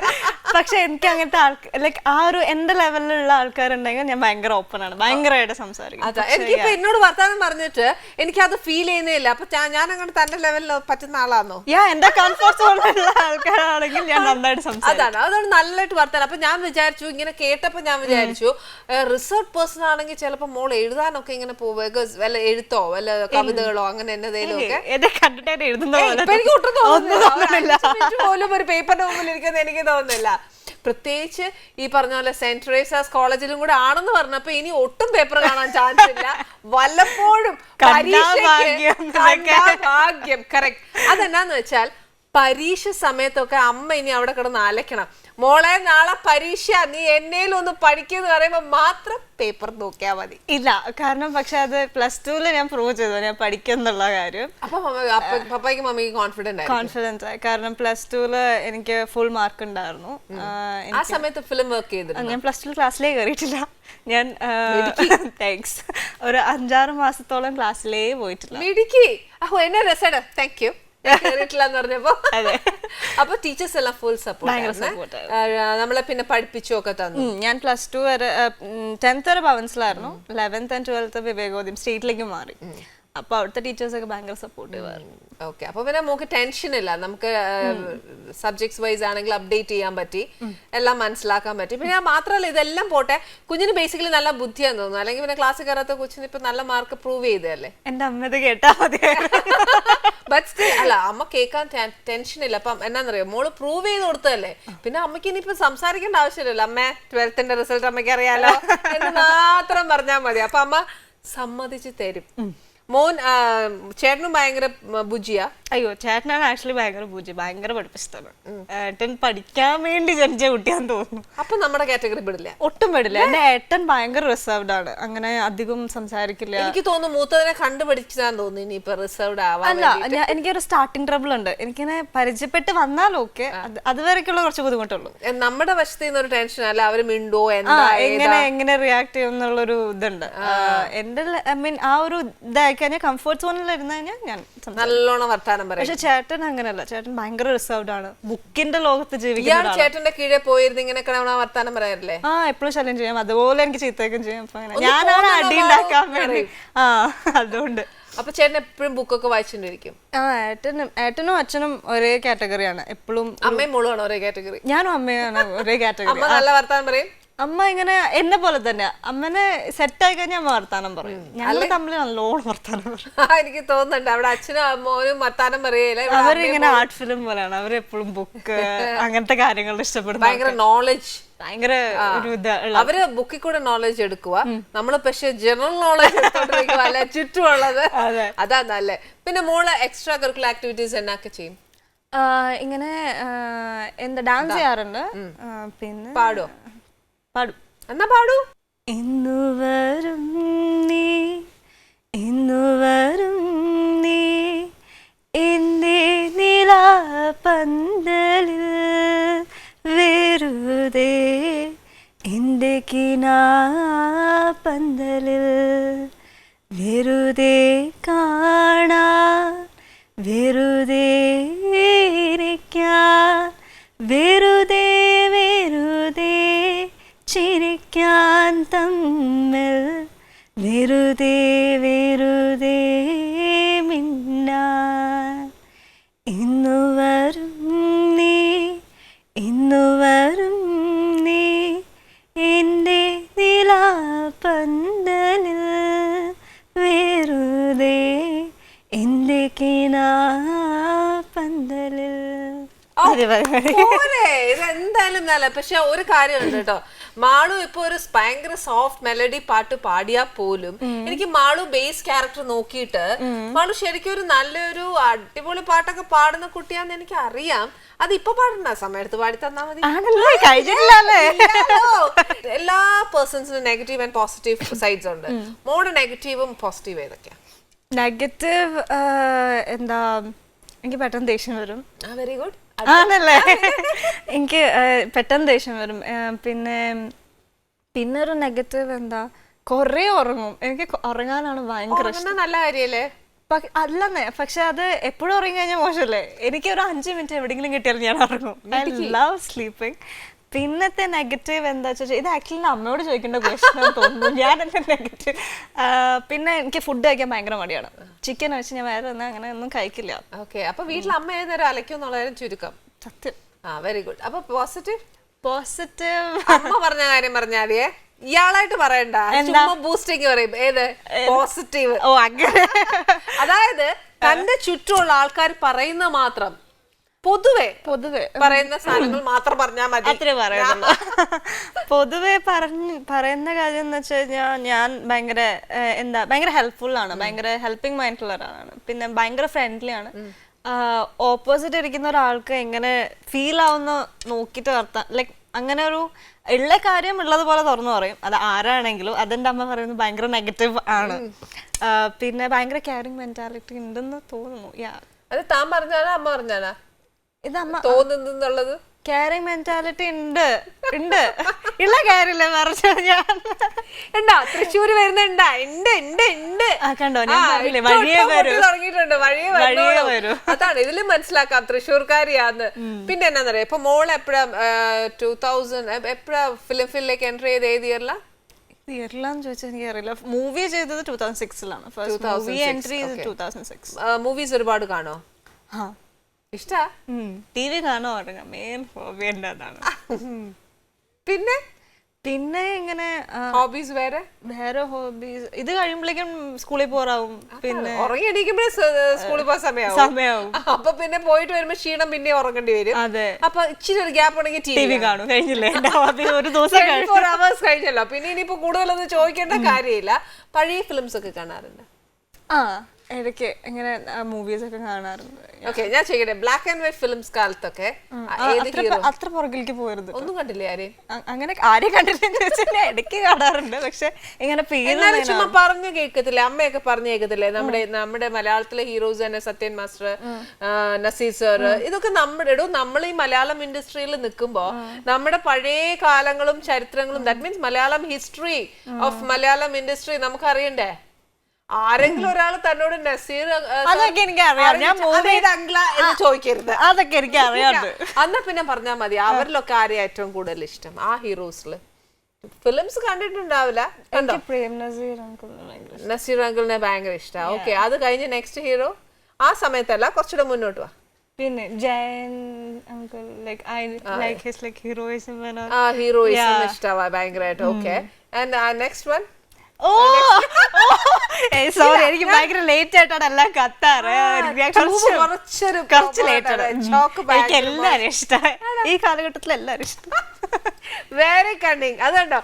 പക്ഷെ എനിക്ക് അങ്ങനത്തെ ആൾക്കാർ ലൈക്ക് ആ ഒരു എന്റെ ലെവലിലുള്ള ആൾക്കാരുണ്ടെങ്കിൽ ഞാൻ ഭയങ്കര ഓപ്പൺ ആണ്, ഭയങ്കരമായിട്ട് സംസാരിക്കും. എനിക്കിപ്പോ എന്നോട് വർത്താനം പറഞ്ഞിട്ട് എനിക്കത് ഫീൽ ചെയ്യുന്നില്ല. അപ്പൊ ഞാൻ അങ്ങനെ തന്റെ ലെവലിൽ പറ്റുന്ന ആളാണോ? എന്റെ കംഫർട്ട് സോണിലുള്ള ആൾക്കാരാണെങ്കിൽ ഞാൻ നന്നായിട്ട് സംസാരിക്കും. അതാണ് നല്ലതായിട്ട് വർത്താനം. അപ്പൊ ഞാൻ വിചാരിച്ചു, ഇങ്ങനെ കേട്ടപ്പോ ഞാൻ വിചാരിച്ചു റിസർവ് പേഴ്സൺ ആണെങ്കിൽ ചിലപ്പോ മോൾ എഴുതാനൊക്കെ ഇങ്ങനെ പോവുക, വല്ല എഴുത്തോ വല്ല കവിതകളോ അങ്ങനെ എന്നതേലും ഒക്കെ. എനിക്ക് ഒട്ടും തോന്നുന്നില്ല, പോലും ഒരു പേപ്പറിന്റെ മുമ്പിൽ ഇരിക്കുന്ന എനിക്ക് തോന്നുന്നില്ല. പ്രത്യേകിച്ച് ഈ പറഞ്ഞ പോലെ സെന്റ് തെരേസാസ് കോളേജിലും കൂടെ ആണെന്ന് പറഞ്ഞപ്പോ ഇനി ഒട്ടും പേപ്പർ കാണാൻ ചാൻസ് ഇല്ല. വല്ലപ്പോഴും ഭാഗ്യം. കറക്റ്റ്. അതെന്നാന്ന് വെച്ചാൽ പരീക്ഷ സമയത്തൊക്കെ അമ്മ ഇനി അവിടെ കിടന്ന് അലക്കണം, മോളെ നാളെ പരീക്ഷ, നീ എന്നേലും ഒന്ന് പഠിക്കുന്നു പറയുമ്പോ മാത്രം പേപ്പർ നോക്കിയാ മതി. ഇല്ല, കാരണം പക്ഷെ അത് +2 ഞാൻ പ്രൂവ് ചെയ്തു ഞാൻ പഠിക്കുന്നുള്ള കാര്യം. അപ്പൊ പപ്പായ്ക്ക് മമ്മിക്ക് കോൺഫിഡൻസ് ആയി. കാരണം +2 എനിക്ക് ഫുൾ മാർക്ക് ഉണ്ടായിരുന്നു. ആ സമയത്ത് ഫിലിം വർക്ക് ചെയ്തിരുന്നു. ഞാൻ +2 ക്ലാസ്സിലേ കയറിയിട്ടില്ല. ഞാൻ താങ്ക്സ് ഒരു 5-6 മാസത്തോളം ക്ലാസ്സിലേ പോയിട്ടില്ല. എന്നെ രസമാണ്. Thank you. അപ്പൊ ടീച്ചേഴ്സ് എല്ലാം ഫുൾ സപ്പോർട്ട് നമ്മളെ പിന്നെ പഠിപ്പിച്ചു ഒക്കെ തന്നു. ഞാൻ +2 വരെ 10th വരെ ഭവൻസിലായിരുന്നു. 11th and 12th വിവേകോദയം സ്റ്റേറ്റിലേക്ക് മാറി. അപ്പൊ അവിടുത്തെ ടീച്ചേഴ്സ് ഒക്കെ ഭയങ്കര സപ്പോർട്ടീവ് ആയിരുന്നു. ഓക്കെ, അപ്പൊ പിന്നെ നമുക്ക് ടെൻഷൻ ഇല്ല, നമുക്ക് സബ്ജക്ട്സ് വൈസ് ആണെങ്കിൽ അപ്ഡേറ്റ് ചെയ്യാൻ പറ്റി, എല്ലാം മനസ്സിലാക്കാൻ പറ്റി. പിന്നെ മാത്രമല്ല ഇതെല്ലാം പോട്ടെ, കുഞ്ഞിന് ബേസിക്കലി നല്ല ബുദ്ധിയാന്ന് തോന്നുന്നു, അല്ലെങ്കിൽ പിന്നെ ക്ലാസ്സിൽ കയറാത്ത കൊച്ചിന് ഇപ്പൊ നല്ല മാർക്ക് പ്രൂവ് ചെയ്തല്ലേ? എന്റെ അമ്മ ഇത് കേട്ടാ മതി. ബട്ട് സ്റ്റിൽ അല്ല, അമ്മ കേൾക്കാൻ ടെൻഷൻ ഇല്ല. അപ്പം എന്നാന്നറിയോ, മോള് പ്രൂവ് ചെയ്ത് കൊടുത്തതല്ലേ, പിന്നെ അമ്മയ്ക്ക് ഇനിയിപ്പോ സംസാരിക്കേണ്ട ആവശ്യമില്ലല്ലോ. അമ്മ 12th റിസൾട്ട് അമ്മയ്ക്ക് അറിയാലോ എന്ന് മാത്രം പറഞ്ഞാൽ മതി. അപ്പൊ അമ്മ സമ്മതിച്ച് തരും. മോൻ ചേട്ടനും ഭയങ്കര ബുജിയാ? അയ്യോ, ചേട്ടനാണ് ആക്ച്വലി ഭയങ്കര പൂജ, ഭയങ്കര പഠിപ്പിച്ചിട്ടാണ്. ഏട്ടൻ പഠിക്കാൻ വേണ്ടി ജനിച്ച കുട്ടിയാന്ന് തോന്നുന്നു. അപ്പൊ നമ്മുടെ കാറ്റഗറി പെടില്ല? ഒട്ടും പെടില്ല. എന്റെ ഏട്ടൻ ഭയങ്കര റിസർവ്ഡ് ആണ്, അങ്ങനെ അധികം സംസാരിക്കില്ല. എനിക്ക് തോന്നുന്നു മൂത്തതിനെ കണ്ടുപഠിച്ചതാന്ന് തോന്നുന്നു ഇനിയിപ്പൊ റിസർവ്ഡ് ആവാൻ. അല്ല, എനിക്കൊരു സ്റ്റാർട്ടിങ് ട്രബിൾ ഉണ്ട്. എനിക്കിങ്ങനെ പരിചയപ്പെട്ട് വന്നാൽ ഓക്കെ, അതുവരെയൊക്കെയുള്ള കുറച്ച് ബുദ്ധിമുട്ടുള്ളൂ. നമ്മുടെ വശത്ത് നിന്ന് ഒരു ടെൻഷൻ അല്ല, അവര് മിണ്ടോ എങ്ങനെ റിയാക്ട് ചെയ്യും എന്നുള്ളൊരു ഇതുണ്ട്. എന്റെ ഐ മീൻ ആ ഒരു ഇതായി കഴിഞ്ഞാൽ കംഫർട്ട് സോണിൽ ഇരുന്ന് കഴിഞ്ഞാൽ ഞാൻ നല്ലോണം വർത്താനം പറയും. പക്ഷെ ചേട്ടൻ അങ്ങനെയല്ല, ചേട്ടൻ ഭയങ്കര റിസർവ്ഡ് ആണ്, ബുക്കിന്റെ ലോകത്ത് ജീവിക്കുന്ന. ചേട്ടന്റെ കീഴെ പോയിരുന്ന് ഇങ്ങനെ വർത്താനം പറയാറില്ലേ? എപ്പോഴും ശല്യം ചെയ്യാം, അതുപോലെ എനിക്ക് ചീത്തയൊക്കെ ചെയ്യാം. ഞാനാണ് അടി ഉണ്ടാക്കാൻ വേണ്ടി. അതുകൊണ്ട് അപ്പൊ ചേട്ടൻ എപ്പോഴും ബുക്കൊക്കെ വായിച്ചോണ്ടിരിക്കും? ഏട്ടനും അച്ഛനും ഒരേ കാറ്റഗറിയാണ് എപ്പോഴും. അമ്മയും മോളുമാണ് ഒരേ കാറ്റഗറി? ഞാനും അമ്മയാണ് ഒരേ കാറ്റഗറി. അമ്മ നല്ല വർത്താനം പറയും? അമ്മ ഇങ്ങനെ എന്നെ പോലെ തന്നെ, അമ്മനെ സെറ്റ് ആയി കഴിഞ്ഞാൽ അമ്മ വർത്താനം പറയും. ഞങ്ങൾ തമ്മിൽ നല്ലോണം വർത്താനം പറയും. എനിക്ക് തോന്നുന്നുണ്ട് അവിടെ അച്ഛനും അമ്മോനും വർത്താനം പറയല്ലേ. അവരിങ്ങനെ ആർട്ട് ഫിലിം പോലെയാണ്, അവരെപ്പോഴും ബുക്ക് അങ്ങനത്തെ കാര്യങ്ങൾ ഇഷ്ടപ്പെടുന്നു. ഭയങ്കര നോളജ്, ഭയങ്കര അവര് ബുക്കിൽ കൂടെ നോളജ് എടുക്കുക, നമ്മള് പക്ഷെ ജനറൽ നോളജ് അല്ലെ ചുറ്റുമുള്ളത്. അതാ നല്ലേ. പിന്നെ മോള് എക്സ്ട്രാ കരിക്കുലർ ആക്ടിവിറ്റീസ് എന്നൊക്കെ ചെയ്യും? ഇങ്ങനെ എന്താ ഡാൻസ് ചെയ്യാറുണ്ട്. പിന്നെ പാടോ? പാടും. എന്നാ പാടൂ. ഇന്നു വരും നീ, ഇന്നു വരും നീ എന്റെ നിലാപന്തലിൽ വെറുതെ, എന്റെ കിനാപന്തലിൽ വെറുതെ കാണാൻ, വെറുതെ ഇരിക്കാൻ, വെറുതെ വെറുതെ ചിരിക്കാൻ തമ്മിൽ, വെറുതെ വെറുതെ മിന്നാൻ. ഇന്നു വരും നീ, ഇന്നു വരും നീ എൻ്റെ നിലാപന്തലിൽ വെറുതെ, എൻ്റെ കിനാപന്തലിൽ. ഇതെന്തായാലും നല്ല. പക്ഷെ ഒരു കാര്യമുണ്ട് കേട്ടോ, മാളു ഇപ്പൊ ഒരു ഭയങ്കര സോഫ്റ്റ് മെലഡി പാട്ട് പാടിയാൽ പോലും എനിക്ക് മാളു ബേസ് ക്യാരക്ടർ നോക്കിയിട്ട് മാളു ശരിക്കും ഒരു നല്ലൊരു അടിപൊളി പാട്ടൊക്കെ പാടുന്ന കുട്ടിയാന്ന് എനിക്ക് അറിയാം. അത് ഇപ്പൊ പാടണ്ട, സമയത്ത് പാടി തന്നാ മതി. എല്ലാ പേഴ്സൺസിനും നെഗറ്റീവ് ആൻഡ് പോസിറ്റീവ് സൈഡ്സ് ഉണ്ട്. മോളുടെ നെഗറ്റീവും പോസിറ്റീവ് ഏതൊക്കെയാ? നെഗറ്റീവ് എന്താ, എനിക്ക് പെട്ടെന്ന് ദേഷ്യം വരും. Very good. ആണല്ലേ? എനിക്ക് പെട്ടെന്ന് ദേഷ്യം വരും. പിന്നെ ഒരു നെഗറ്റീവ് എന്താ, കൊറേ ഉറങ്ങും. എനിക്ക് ഉറങ്ങാനാണ് ഭയങ്കര ഇഷ്ടം. നല്ല കാര്യല്ലേ? അല്ലെന്നേ, പക്ഷെ അത് എപ്പോഴും ഉറങ്ങി കഴിഞ്ഞാൽ മോശമല്ലേ. എനിക്ക് ഒരു 5 മിനിറ്റ് എവിടെയെങ്കിലും കിട്ടിയാൽ ഞാൻ ഉറങ്ങും. I love sleeping. പിന്നത്തെ നെഗറ്റീവ് എന്താ വെച്ചാൽ, ഇത് ആക്ച്വലി അമ്മയോട് ചോദിക്കേണ്ട ക്വസ്റ്റ്യൻ തോന്നുന്നു. ഞാൻ എന്റെ നെഗറ്റീവ്, പിന്നെ എനിക്ക് ഫുഡ് കഴിക്കാൻ ഭയങ്കര മടിയാണ്. ചിക്കൻ വെച്ച് ഞാൻ വേറെ അങ്ങനെ ഒന്നും കഴിക്കില്ല. ഓക്കെ, അപ്പൊ വീട്ടിൽ അമ്മ ഏതൊരു അലക്കും എന്നുള്ളതിനും ചുരുക്കം. സത്യം. Very good. അപ്പൊ പോസിറ്റീവ്? പോസിറ്റീവ് അമ്മ പറഞ്ഞ കാര്യം പറഞ്ഞാലേ ഇയാളായിട്ട് പറയണ്ട, ബൂസ്റ്റിംഗ് പറയും. ഏത് പോസിറ്റീവ്? ഓ അങ്ങനെ. അതായത് തന്റെ ചുറ്റുമുള്ള ആൾക്കാർ പറയുന്ന മാത്രം, പൊതുവെ പറയുന്ന സാധനങ്ങൾ മാത്രം പറഞ്ഞാൽ മതി. അത്രേ പറയുന്നുള്ളൂ. പൊതുവെ പറയുന്ന കാര്യം എന്ന് വെച്ച് കഴിഞ്ഞാൽ, ഞാൻ ഭയങ്കര ഹെൽപ്ഫുൾ ആണ്, ഭയങ്കര ഹെൽപ്പിംഗ് മൈൻഡുള്ള ഒരാളാണ്. പിന്നെ ഭയങ്കര ഫ്രണ്ട്ലി ആണ്. ഓപ്പോസിറ്റ് ഇരിക്കുന്ന ഒരാൾക്ക് എങ്ങനെ ഫീൽ ആവുന്ന നോക്കിയിട്ട് വർത്താൻ, ലൈക്ക് അങ്ങനെ ഒരു ഉള്ള കാര്യം ഉള്ളതുപോലെ തുറന്നു പറയും. അത് ആരാണെങ്കിലും. അതെന്റെ അമ്മ പറയുന്നത് ഭയങ്കര നെഗറ്റീവ് ആണ്. പിന്നെ ഭയങ്കര കെയറിംഗ് മെന്റാലിറ്റി ഉണ്ടെന്ന് തോന്നുന്നു. അത് താൻ പറഞ്ഞാലാ അമ്മ പറഞ്ഞാലാ ഇത് അമ്മ തോന്നുന്നുള്ളത്? കെയറിംഗ് മെന്റാലിറ്റി ഉണ്ട് ഉള്ള കാര്യമില്ല പറഞ്ഞു ഞാൻ. ഉണ്ടാ തൃശ്ശൂര് വരുന്നുണ്ടാ? കണ്ടോ, ഞാൻ പറഞ്ഞില്ലേ വഴിയേ തുടങ്ങിയിട്ടുണ്ട്. വഴിയേ വരും. അതാണ് ഇതിലും മനസ്സിലാക്കാം തൃശ്ശൂർക്കാരിയാന്ന്. പിന്നെ എന്നാന്നറിയാം, ഇപ്പൊ മോള് എപ്പോഴാ 2000 എപ്പോഴാ ഫിലിമിലേക്ക് എൻട്രി ചെയ്ത്? ഏത് ഇയറിലാ? ഇയറിലാന്ന് ചോദിച്ചാൽ എനിക്ക് അറിയില്ല. മൂവി ചെയ്തത് 2006-ലാണ്. എൻട്രി ചെയ്തത് 2006. മൂവീസ് ഒരുപാട് കാണോ? ഇഷ്ടാ? TV കാണോ? മെയിൻ ഹോബി എന്റെ അതാണ്. പിന്നെ ഇങ്ങനെ ഹോബീസ് വേറെ ഹോബീസ് ഇത് കഴിയുമ്പോഴേക്കും സ്കൂളിൽ പോറാവും. പിന്നെ ഉറങ്ങി എണീക്കുമ്പോഴേ സ്കൂളിൽ പോകാൻ സമയമാവും. അപ്പൊ പിന്നെ പോയിട്ട് വരുമ്പോ ക്ഷീണം പിന്നെ ഉറങ്ങേണ്ടി വരും. അതെ. അപ്പൊ ഇച്ചിരി ഒരു ഗ്യാപ്പ് ഉണ്ടെങ്കിൽ TV കാണും. കഴിഞ്ഞില്ലേ ഒരു ദിവസം 24 hours കഴിഞ്ഞല്ലോ. പിന്നെ ഇനിയിപ്പോ കൂടുതലൊന്നും ചോദിക്കേണ്ട കാര്യമില്ല. പഴയ ഫിലിംസ് ഒക്കെ കാണാറുണ്ട്? ആ ഇടയ്ക്ക് ഇങ്ങനെ മൂവീസ് ഒക്കെ കാണാറുണ്ട്. ഓക്കെ, ഞാൻ ചെയ്യട്ടെ. ബ്ലാക്ക് ആൻഡ് വൈറ്റ് ഫിലിംസ് കാലത്തൊക്കെ ഏത് ഹീറോ? അത്ര പുറകിലേക്ക് പോരുത്. ഒന്നും കണ്ടില്ലേ ആരെയും? അങ്ങനെ ആരെയും കണ്ടില്ലെന്ന് ചോദിച്ചാൽ ഇടയ്ക്ക് കാണാറുണ്ട്, പക്ഷെ ഇങ്ങനെ എന്നാലും ചുമ്മാ പറഞ്ഞു കേൾക്കത്തില്ലേ? അമ്മയൊക്കെ പറഞ്ഞു കേൾക്കത്തില്ലേ? നമ്മുടെ മലയാളത്തിലെ ഹീറോസ് തന്നെ സത്യൻ മാസ്റ്റർ, നസീർ സർ, ഇതൊക്കെ നമ്മൾ ഈ മലയാളം ഇൻഡസ്ട്രിയിൽ നിൽക്കുമ്പോ നമ്മുടെ പഴയ കാലങ്ങളും ചരിത്രങ്ങളും, that means Malayalam history of Malayalam industry നമുക്ക് അറിയണ്ടേ? ആരെങ്കിലും ഒരാൾ തന്നോട് നസീർ അതൊക്കെ എനിക്ക് അറിയാം, ഞാൻ എന്ന് ചോദിക്കരുത്. അതൊക്കെ എനിക്ക് അറിയാണ്ട്. എന്നാ പിന്നെ പറഞ്ഞാൽ മതി, അവരിലൊക്കെ ആരെയും ഏറ്റവും കൂടുതൽ ഇഷ്ടം ആ ഹീറോസില്? ഫിലിംസ് കണ്ടിട്ടുണ്ടാവില്ല, കണ്ടോ? നസീർ അങ്കിളിനെ ഭയങ്കര ഇഷ്ടം. ഓക്കെ, അത് കഴിഞ്ഞ് നെക്സ്റ്റ് ഹീറോ? ആ സമയത്തല്ല, കുറച്ചുകൂടെ മുന്നോട്ട് വാ. പിന്നെ ജയൻ അങ്കിൾ, ഹീറോയിസം ഇഷ്ടമാ ഭയങ്കരമായിട്ട്. Okay, and next one? Sorry, എനിക്ക് ഭയങ്കര ലേറ്റ് ആയിട്ടാണ് എല്ലാം കത്താറ്. കുറച്ച് ലേറ്റ് ആണ്. എനിക്ക് എല്ലാരും ഇഷ്ടമായി, ഈ കാലഘട്ടത്തിൽ എല്ലാരും ഇഷ്ടം. Very cunning. അതുണ്ടോ,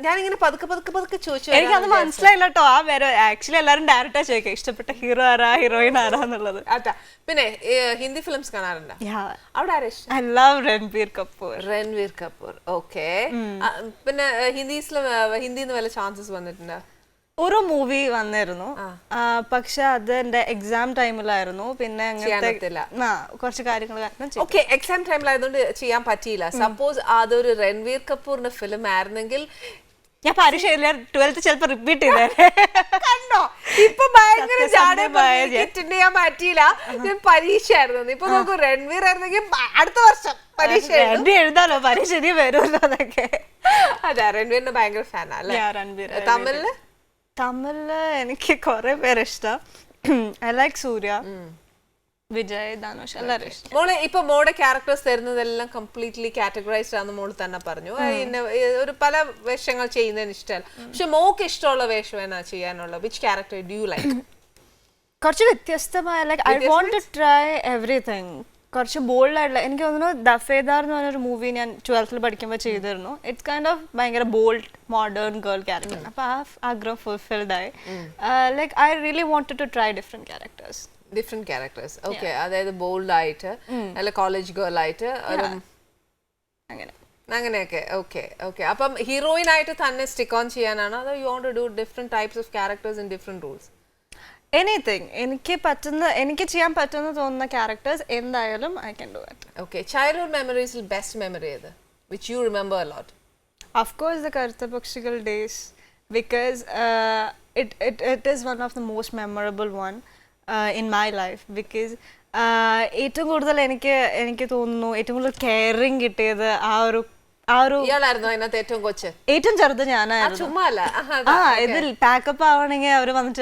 ഞാനിങ്ങനെ പതുക്കെ പതുക്കെ പതുക്കെ ചോദിച്ചു. എനിക്കത് മനസ്സിലായില്ല കേട്ടോ. ആ വേറെ ആക്ച്വലി എല്ലാരും ഡയറക്റ്റാ ചോദിക്കാം ഇഷ്ടപ്പെട്ട ഹീറോ ആരാ, ഹീറോയിൻ ആരാന്നുള്ളത്. അതാ. പിന്നെ ഹിന്ദി ഫിലിംസ് കാണാറുണ്ടോ? അവിടെ ആരാ ഇഷ്ടം? I love Ranbir Kapoor. Ranveer Kapoor. Okay. പിന്നെ ഹിന്ദിന്ന് വല്ല ചാൻസസ് വന്നിട്ടുണ്ടോ? ഒരു മൂവി വന്നിരുന്നു, പക്ഷെ അത് എന്റെ എക്സാം ടൈമിലായിരുന്നു. പിന്നെ കുറച്ച് കാര്യങ്ങൾ. ഓക്കെ, എക്സാം ടൈമിലായതുകൊണ്ട് ചെയ്യാൻ പറ്റിയില്ല. സപ്പോസ് അതൊരു രൺവീർ കപൂറിന്റെ ഫിലിം ആയിരുന്നെങ്കിൽ ഞാൻ പരീക്ഷ 12th ചിലപ്പോ റിപ്പീറ്റ് ചെയ്തേ. കണ്ടോ, ഇപ്പൊ ഭയങ്കര ചെയ്യാൻ പറ്റിയില്ല, ഞാൻ പരീക്ഷ ആയിരുന്നു. ഇപ്പൊ നോക്കൂ, രൺവീർ ആയിരുന്നെങ്കിൽ അടുത്ത വർഷം പരീക്ഷ എഴുതാലോ, പരീക്ഷ ഇനി വരുമല്ലോ എന്നൊക്കെ. അതെ, രൺവീറിന്റെ ഭയങ്കര ഫാനാ അല്ലേ? തമിഴില് എനിക്ക് കുറെ പേര് ഇഷ്ടം. ഐ ലൈക്ക് സൂര്യ, വിജയ്, ധനുഷ്, എല്ലാവരും ഇഷ്ടം. മോളെ ഇപ്പൊ മോളുടെ ക്യാരക്ടേഴ്സ് തരുന്നതെല്ലാം കംപ്ലീറ്റ്ലി കാറ്റഗറൈസ്ഡ് ആണെന്ന് മോള് തന്നെ പറഞ്ഞു. ഒരു പല വേഷങ്ങൾ ചെയ്യുന്നതിന് ഇഷ്ടമല്ല, പക്ഷെ മോക്ക് ഇഷ്ടമുള്ള വേഷം എന്നാ ചെയ്യാനുള്ള? Which character do you like? കുറച്ച് വ്യത്യസ്തമായ, like I want to try everything. കുറച്ച് ബോൾഡ് ആയിട്ടുള്ള, എനിക്ക് തോന്നുന്നു ദഫേദാർ എന്ന് പറഞ്ഞൊരു മൂവി ഞാൻ 12th പഠിക്കുമ്പോൾ ചെയ്തിരുന്നു. ഇറ്റ്സ് കൈൻഡ് ഓഫ് ഭയങ്കര ബോൾഡ് മോഡേൺ ഗേൾ ക്യാരക്ടർ. അപ്പൊ ആ ആഗ്രഹം ഫുൾഫിൽഡ് ആയി. Like I really wanted to try different characters. Okay, അതായത് ബോൾഡ് ആയിട്ട്, അല്ല കോളേജ് ഗേൾ ആയിട്ട്, അങ്ങനെയൊക്കെ. Okay okay. അപ്പം ഹീറോയിൻ ആയിട്ട് തന്നെ സ്റ്റിക്ക് ഓൺ ചെയ്യാനാണ്, അതോ you want to do different types of characters in different roles? Anything, എനിക്ക് ചെയ്യാൻ പറ്റുന്ന തോന്നുന്ന ക്യാരക്ടേഴ്സ് എന്തായാലും I can do it. Okay, childhood മെമ്മറീസിൽ ബെസ്റ്റ് മെമ്മറി ഏത്, which you remember a lot? Of course the Kartha Pakshikal days, because it is one of the most memorable one in my life, because ഏറ്റവും കൂടുതൽ എനിക്ക് തോന്നുന്നു ഏറ്റവും കൂടുതൽ caring കിട്ടിയത് ആ ഒരു ഏറ്റവും ചെറുത് ഞാനായിരുന്നു. ഇതിൽ പാക്കപ്പ് ആവണെങ്കിൽ അവര് വന്നിട്ട്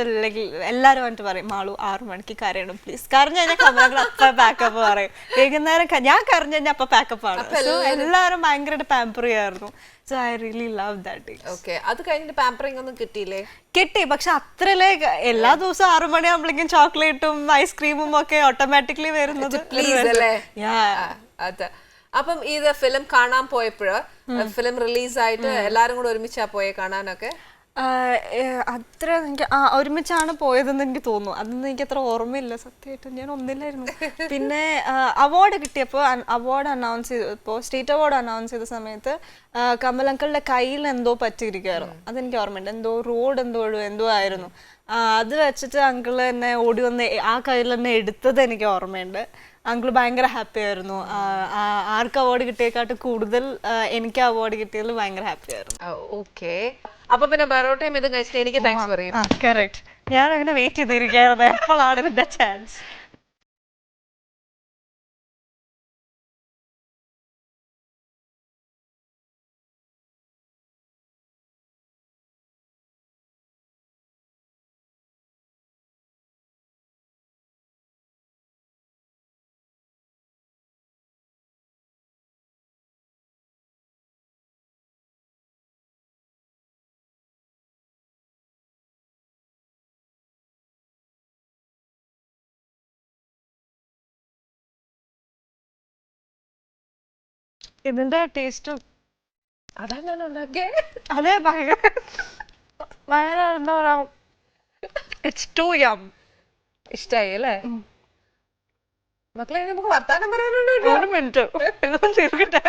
എല്ലാരും വന്നിട്ട് പറയും, മാളു 6 മണിക്ക് കരയണം പ്ലീസ്. കരഞ്ഞു കഴിഞ്ഞാൽ കമലങ്ങൾ അപ്പ പാക്കപ്പ് പറയും. വൈകുന്നേരം ഞാൻ കരഞ്ഞു കഴിഞ്ഞാൽ അപ്പൊ പാക്കപ്പ് ആണ്. എല്ലാരും ഭയങ്കരമായിട്ട് പാമ്പർ ചെയ്യായിരുന്നു. So I really love that. Okay, അത് കഴിഞ്ഞിട്ട് പാമ്പറിംഗ് ഒന്നും കിട്ടിയില്ലേ? കിട്ടി, പക്ഷെ അത്രയിലേ എല്ലാ ദിവസവും 6 മണിയാകുമ്പോഴേക്കും ചോക്ലേറ്റും ഐസ്ക്രീമും ഒക്കെ ഓട്ടോമാറ്റിക്കലി വരുന്നത്. അപ്പം ഇത് ഫിലിം കാണാൻ പോയപ്പോഴ്, ഫിലിം റിലീസായിട്ട് എല്ലാരും കൂടെ ഒരുമിച്ചാ പോയെ കാണാനൊക്കെ? അത്ര എനിക്ക് ഒരുമിച്ചാണ് പോയതെന്ന് എനിക്ക് തോന്നുന്നു. അതൊന്നും എനിക്ക് അത്ര ഓർമ്മയില്ല സത്യമായിട്ട്, ഞാൻ ഒന്നില്ലായിരുന്നു. പിന്നെ അവാർഡ് കിട്ടിയപ്പോൾ, അവാർഡ് അനൗൺസ് ചെയ്തപ്പോൾ, സ്റ്റേറ്റ് അവാർഡ് അനൗൺസ് ചെയ്ത സമയത്ത് കമൽ അങ്കിളുടെ കയ്യിൽ എന്തോ പറ്റിയിരിക്കുമായിരുന്നു. അതെനിക്ക് ഓർമ്മയുണ്ട്. റോഡ് എന്തോ ആയിരുന്നു. അത് വെച്ചിട്ട് അങ്കിള് എന്നെ ഓടി വന്ന് ആ കയ്യിൽ തന്നെ എടുത്തത് എനിക്ക് ഓർമ്മയുണ്ട്. അങ്കിള് ഭയങ്കര ഹാപ്പി ആയിരുന്നു. ആർക്ക് അവാർഡ് കിട്ടിയേക്കാട്ട് കൂടുതൽ എനിക്ക് അവാർഡ് കിട്ടിയതിൽ ഭയങ്കര ഹാപ്പി ആയിരുന്നു. ഓക്കെ, അപ്പൊ പിന്നെ ബറോട്ടയും ഇതും കഴിച്ചിട്ട് എനിക്ക് താങ്ക്സ് പറയും. കറക്റ്റ്, ഞാൻ അങ്ങനെ വെയിറ്റ് ചെയ്തിരിക്കുകയായിരുന്നു എപ്പോഴാണ് ഇതിന്റെ ചാൻസ്. ഇതിന്റെ ടേസ്റ്റ് അതാണ് ഉണ്ടാക്കിയേ. അതെ, ഭയങ്കര എന്താ പറയാ, ഇറ്റ്സ് ടു യം. ഇഷ്ടായി അല്ലേ? മക്കളെ നമുക്ക് വർത്താനം പറയാനുണ്ടോ? ഒരു മിനിറ്റ് തീർക്കട്ടെ.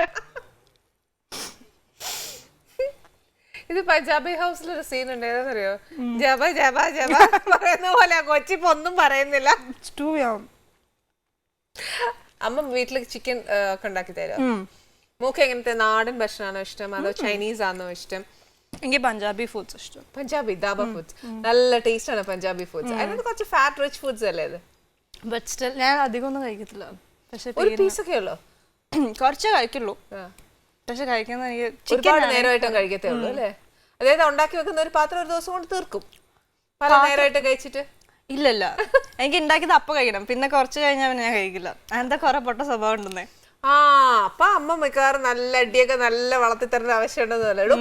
ഇത് പഞ്ചാബി ഹൗസിലൊരു സീൻ ഉണ്ട്, ഏതാണെന്നറിയോ? ജബ ജബ ജബ പറയുന്ന പോലെ കൊച്ചിപ്പോ ഒന്നും പറയുന്നില്ല. ഇറ്റ്സ് ടു യം. അമ്മ വീട്ടിൽ ചിക്കൻ ഒക്കെ ഉണ്ടാക്കി തരാം. മോക്ക് എങ്ങനത്തെ നാടൻ ഭക്ഷണമാണോ ഇഷ്ടം അതോ ചൈനീസ് ആണോ ഇഷ്ടം? എനിക്ക് പഞ്ചാബി ഫുഡ്സ് ഇഷ്ടം. പഞ്ചാബി ദാബ ഫുഡ്സ് നല്ല ടേസ്റ്റ് ആണ് പഞ്ചാബി ഫുഡ്സ്. അതിനകത്ത് കുറച്ച് ഫാറ്റ് റിച്ച് ഫുഡ്സ് അല്ലേ ഇത്? ബട്ട് സ്റ്റിൽ ഞാൻ അധികം ഒന്നും കഴിക്കത്തില്ല. പക്ഷെ ഒരു പീസ് ഒക്കെ ഉള്ളോ? കുറച്ചേ കഴിക്കുള്ളൂ. പക്ഷെ കഴിക്കുന്ന എനിക്ക് ഒരുപാട് നേരമായിട്ടും കഴിക്കത്തേ ഉള്ളൂ അല്ലേ? അതായത് ഉണ്ടാക്കി വെക്കുന്ന ഒരു പാത്രം ഒരു ദിവസം കൊണ്ട് തീർക്കും പല നേരമായിട്ട് കഴിച്ചിട്ട്? ഇല്ലല്ല, എനിക്ക് ഉണ്ടാക്കിയത് അപ്പം കഴിക്കണം, പിന്നെ കുറച്ച് കഴിഞ്ഞാൽ ഞാൻ കഴിക്കില്ല. അങ്ങനത്തെ കുറെ പൊട്ട സ്വഭാവം ഉണ്ടെന്നേ. ആ അപ്പൊ അമ്മ മിക്കവാറും നല്ല അടിയൊക്കെ നല്ല വളർത്തി തരേണ്ട ആവശ്യമുണ്ടെന്നല്ലോ.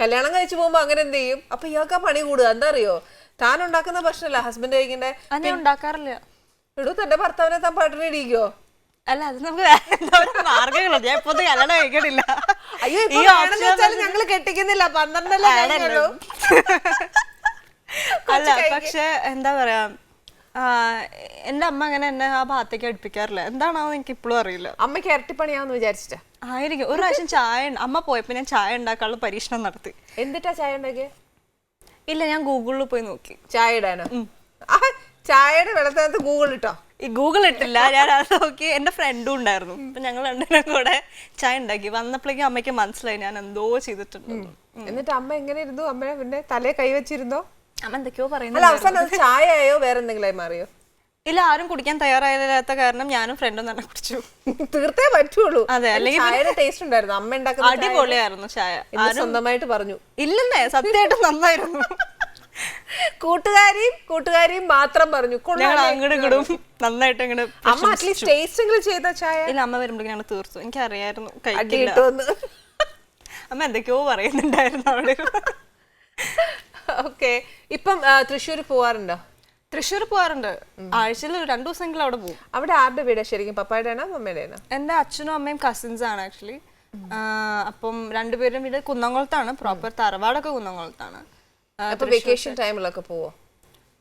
കല്യാണം കഴിച്ചു പോകുമ്പോ അങ്ങനെ എന്ത് ചെയ്യും? അപ്പൊ ഇയാൾക്ക് പണി കൂടുക. എന്താ അറിയോ, താൻ ഉണ്ടാക്കുന്ന ഭക്ഷണമല്ല ഹസ്ബൻഡ് കഴിക്കണ്ടേ. ഞാൻ ഉണ്ടാക്കാറില്ല. ഇടൂ തന്റെ ഭർത്താവിനെ താൻ പട്ടിണി ഇടിക്കോ? അല്ല, അത് നമുക്ക് മാർഗങ്ങളുണ്ട്. ഞാൻ ഇപ്പൊ കല്യാണം കഴിക്കണില്ല. അയ്യോ ഞങ്ങള് കെട്ടിക്കുന്നില്ല, 12 അല്ല, പക്ഷെ എന്താ പറയാ, എന്റെ അമ്മ അങ്ങനെ എന്നെ ആ ഭാഗത്തേക്ക് അടുപ്പിക്കാറില്ല. എന്താണോ എനിക്ക് ഇപ്പോഴും അറിയില്ല. അമ്മയ്ക്ക് ഇരട്ടിപ്പണിയാന്ന് വിചാരിച്ചിട്ടാ ആയിരിക്കും. ഒരു പ്രാവശ്യം ചായ അമ്മ പോയപ്പോ ഞാൻ ചായ ഉണ്ടാക്കാനുള്ള പരീക്ഷണം നടത്തി. എന്നിട്ടാ ചായ ഉണ്ടാക്കിയ? ഇല്ല, ഞാൻ ഗൂഗിളിൽ പോയി നോക്കി. ചായ ഇടാനോ? ചായയുടെ വെള്ളത്തിനകത്ത് ഗൂഗിൾ ഇട്ടോ? ഈ ഗൂഗിൾ ഇട്ടില്ല, ഞാൻ അത് നോക്കി. എന്റെ ഫ്രണ്ടും ഉണ്ടായിരുന്നു. അപ്പൊ ഞങ്ങൾ രണ്ടുപേരും കൂടെ ചായ ഉണ്ടാക്കി. വന്നപ്പോഴേക്കും അമ്മയ്ക്ക് മനസ്സിലായി ഞാൻ എന്തോ ചെയ്തിട്ടുണ്ട്. എന്നിട്ട് അമ്മ എങ്ങനെ ഇരുന്നു? അമ്മ പിന്നെ തലയെ കൈവച്ചിരുന്നോ? അമ്മ എന്തൊക്കെയോ പറയുന്നത്. അല്ല, അവസാനം ചായയോ വേറെ എന്തെങ്കിലും മാറിയോ? ഇല്ല, ആരും കുടിക്കാൻ തയ്യാറായില്ലാത്ത കാരണം ഞാനും ഫ്രണ്ടും തന്നെ കുടിച്ചു. തീർത്തേ പറ്റുള്ളൂ. അതെ, അല്ലെങ്കിൽ ചായയുടെ ടേസ്റ്റ് ഉണ്ടായിരുന്നു. അമ്മ ഉണ്ടാക്കുന്ന അടിപൊളിയായിരുന്നു ചായ. സ്വന്തമായിട്ട് പറഞ്ഞു. ഇല്ലെന്നേ, സത്യമായിട്ട് നന്നായിരുന്നു. കൂട്ടുകാരിയും മാത്രം പറഞ്ഞു. ഞങ്ങൾ അങ്ങോട്ടും ഇങ്ങോട്ടും നന്നായിട്ട് ഇങ്ങോട്ട്. അമ്മ അറ്റ്ലീസ്റ്റ് ടേസ്റ്റ് എങ്കിലും ചെയ്ത ചായ. ഇല്ല, അമ്മ വരുമ്പോഴേക്കും ഞങ്ങൾ തീർത്തു. എനിക്ക് അറിയായിരുന്നു അമ്മ എന്തൊക്കെയോ പറയുന്നുണ്ടായിരുന്നു അവിടെ. ഓക്കെ, ഇപ്പം തൃശ്ശൂർ പോവാറുണ്ടോ? തൃശ്ശൂർ പോവാറുണ്ട്. ആഴ്ചയിൽ 2 ദിവസമെങ്കിലും അവിടെ പോകും. അവിടെ ആരുടെ വീടാ ശരിക്കും? പപ്പായുടെ ആണോ മമ്മയുടെ ആണോ? എന്റെ അച്ഛനും അമ്മയും കസിൻസ് ആണ് ആക്ച്വലി. അപ്പം രണ്ടുപേരും വീട് കുന്നംകുളത്താണ്. പ്രോപ്പർ തറവാടൊക്കെ കുന്നംകുളത്താണ്. വെക്കേഷൻ ടൈമിലൊക്കെ പോവോ?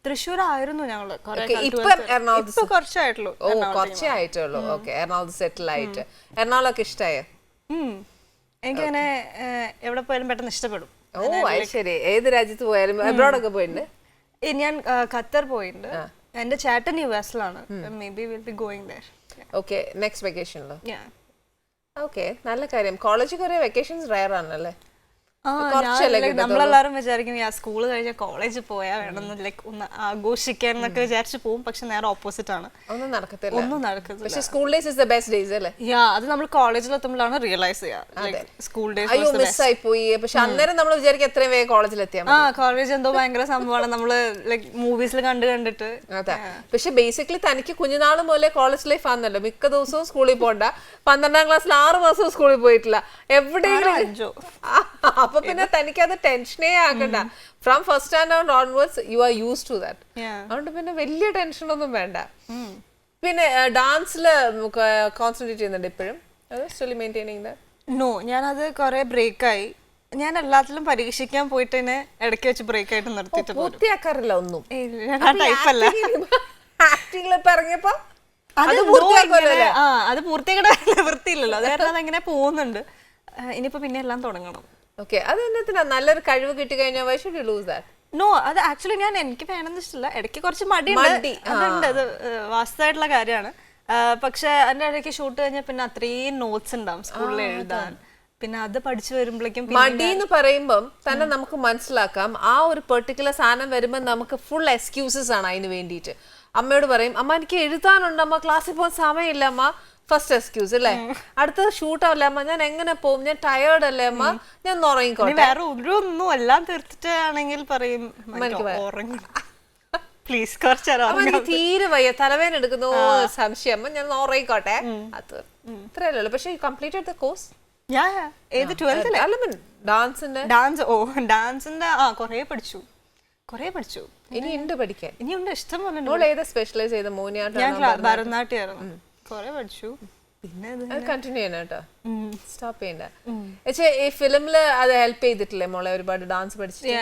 തൃശ്ശൂർ ആയിരുന്നു ഞങ്ങള്. കുറച്ചായിട്ടുള്ളൂ. ഓക്കെ, എറണാകുളത്ത് സെറ്റിൽ ആയിട്ട്. എറണാകുളമൊക്കെ ഇഷ്ടമായോ? എനിക്കങ്ങനെ എവിടെ പോയാലും പെട്ടെന്ന് ഇഷ്ടപ്പെടും. ഓ ശരി. ഏത് രാജ്യത്ത് പോയാലും? അബ്രോഡൊക്കെ പോയിട്ടുണ്ട്? ഞാൻ ഖത്തർ പോയിട്ടുണ്ട്. എന്റെ ചേട്ടൻ യുഎസിലാണ്. Maybe will be going there. Okay, next വെക്കേഷനിലോ? ഓക്കെ, നല്ല കാര്യം. കോളേജിൽ കുറെ വെക്കേഷൻസ് റയർ ആണല്ലേ? നമ്മളെല്ലാരും വിചാരിക്കും സ്കൂൾ കഴിഞ്ഞ കോളേജിൽ പോയാ വേണം ലൈക്ക് ഒന്ന് ആഘോഷിക്കാൻ എന്നൊക്കെ വിചാരിച്ചു പോകും. പക്ഷെ നേരെ ഓപ്പോസിറ്റ് ആണ്. ഒന്നും നടക്കത്തില്ല. School days is the best days അല്ലേ? അത് നമ്മൾ കോളേജിൽ എത്തുമ്പോഴാണ് റിയലൈസ് ചെയ്യുക സ്കൂൾ ഡേയ്സ് അയ്യോ മിസ് ആയി പോയി. പക്ഷെ അന്നേരം നമ്മൾ വിചാരിക്കും എത്രയും വേഗം കോളേജിൽ എത്തിയാൽ. കോളേജ് എന്തോ ഭയങ്കര സംഭവമാണ് നമ്മള് ലൈക്ക് മൂവീസിൽ കണ്ടിട്ട്. അതെ, പക്ഷെ ബേസിക്കലി തനിക്ക് കുഞ്ഞുനാൾ മുതലേ കോളേജ് ലൈഫ് ആണല്ലോ. മിക്ക ദിവസവും സ്കൂളിൽ പോകണ്ട. 12ാം ക്ലാസ്സിൽ 6 മാസവും സ്കൂളിൽ പോയിട്ടില്ല. എവിടെയെങ്കിലും അപ്പൊ പിന്നെ തനിക്ക് അത് ടെൻഷനേ ആക്കണ്ട. From first standard onwards you are use to that. അതുകൊണ്ട് പിന്നെ വലിയ ടെൻഷൻ ഒന്നും വേണ്ട. പിന്നെ ഡാൻസിൽ കോൺസെൻട്രേറ്റ് ചെയ്യുന്നുണ്ട് ഇപ്പോഴും? നോ, ഞാനത് കുറെ ബ്രേക്കായി. ഞാൻ എല്ലാത്തിലും പരീക്ഷിക്കാൻ പോയിട്ട് തന്നെ ഇടയ്ക്ക് വെച്ച് ബ്രേക്ക് ആയിട്ട് നിർത്തിയിട്ട് പൂർത്തിയാക്കാറില്ല ഒന്നും. ടൈപ്പല്ല. ഇറങ്ങിയപ്പോ അത് പൂർത്തിയാക്കേണ്ട വൃത്തിയില്ലല്ലോ. അത് കാരണം അതെങ്ങനെ പോകുന്നുണ്ട്. ഇനിയിപ്പോ പിന്നെ എല്ലാം തുടങ്ങണം. ഓക്കെ, അത് എന്നത്തിനാ? നല്ലൊരു കഴിവ് കിട്ടി കഴിഞ്ഞാൽ why should you lose that? No, അത് ആക്ച്വലി എനിക്ക് വേണമെന്ന് ഇഷ്ടമില്ല. ഇടയ്ക്ക് കുറച്ച് മടിയുണ്ട്. അതുണ്ട്, അത് വാസ്തവമായിട്ടുള്ള കാര്യമാണ്. പക്ഷെ അതിന്റെ ഇടയ്ക്ക് ഷൂട്ട് കഴിഞ്ഞാൽ പിന്നെ അത്രയും നോട്ട്സ് ഉണ്ടാവും സ്കൂളിൽ എഴുതാൻ. പിന്നെ അത് പഠിച്ചു വരുമ്പോഴേക്കും മടി എന്ന് പറയുമ്പം തന്നെ നമുക്ക് മനസ്സിലാക്കാം. ആ ഒരു പെർട്ടിക്കുലർ സാധനം വരുമ്പോൾ നമുക്ക് ഫുൾ എക്സ്ക്യൂസസ് ആണ് അതിന് വേണ്ടിയിട്ട്. അമ്മയോട് പറയും, അമ്മ എനിക്ക് എഴുതാനുണ്ട് അമ്മ, ക്ലാസ്സിൽ പോകാൻ സമയമില്ല അമ്മ. ഫസ്റ്റ് എക്സ്ക്യൂസ് അല്ലേ? അടുത്തത് ഷൂട്ടാവില്ല അമ്മ, ഞാൻ എങ്ങനെ പോകും, ഞാൻ ടയേർഡ് അല്ലേ അമ്മ, ഞാൻ ഉറങ്ങിക്കോട്ടെ. വേറെ ഒന്നും എല്ലാം തീർത്തിട്ടാണെങ്കിൽ പറയും പ്ലീസ് കുറച്ച് തീരെ വയ്യ, തലവേദന എടുക്കുന്നു, സംശയം, അമ്മ ഞാൻ ഉറങ്ങിക്കോട്ടെ. അത് ഇത്രയല്ലോ. പക്ഷെ കംപ്ലീറ്റഡ് ദ കോഴ്സ്? ഡാൻസിന്റെ കുറെ പഠിച്ചു. ഇനിയുണ്ട് പഠിക്കാൻ? ഇനിയുണ്ട്, ഇഷ്ടം പോലെ. ഏതാ സ്പെഷ്യലൈസ് ചെയ്ത? മോഹിനിയാട്ടം, ഭരതനാട്യമായിരുന്നു. കുറെ പഠിച്ചു. പിന്നെ കണ്ടിന്യൂ ചെയ്യണം കേട്ടോ, സ്റ്റോപ്പ് ചെയ്യണ്ട. പക്ഷേ ഈ ഫിലിമില് അത് ഹെൽപ്പ് ചെയ്തിട്ടില്ലേ മോളെ? ഒരുപാട് ഡാൻസ് പഠിച്ചിട്ട്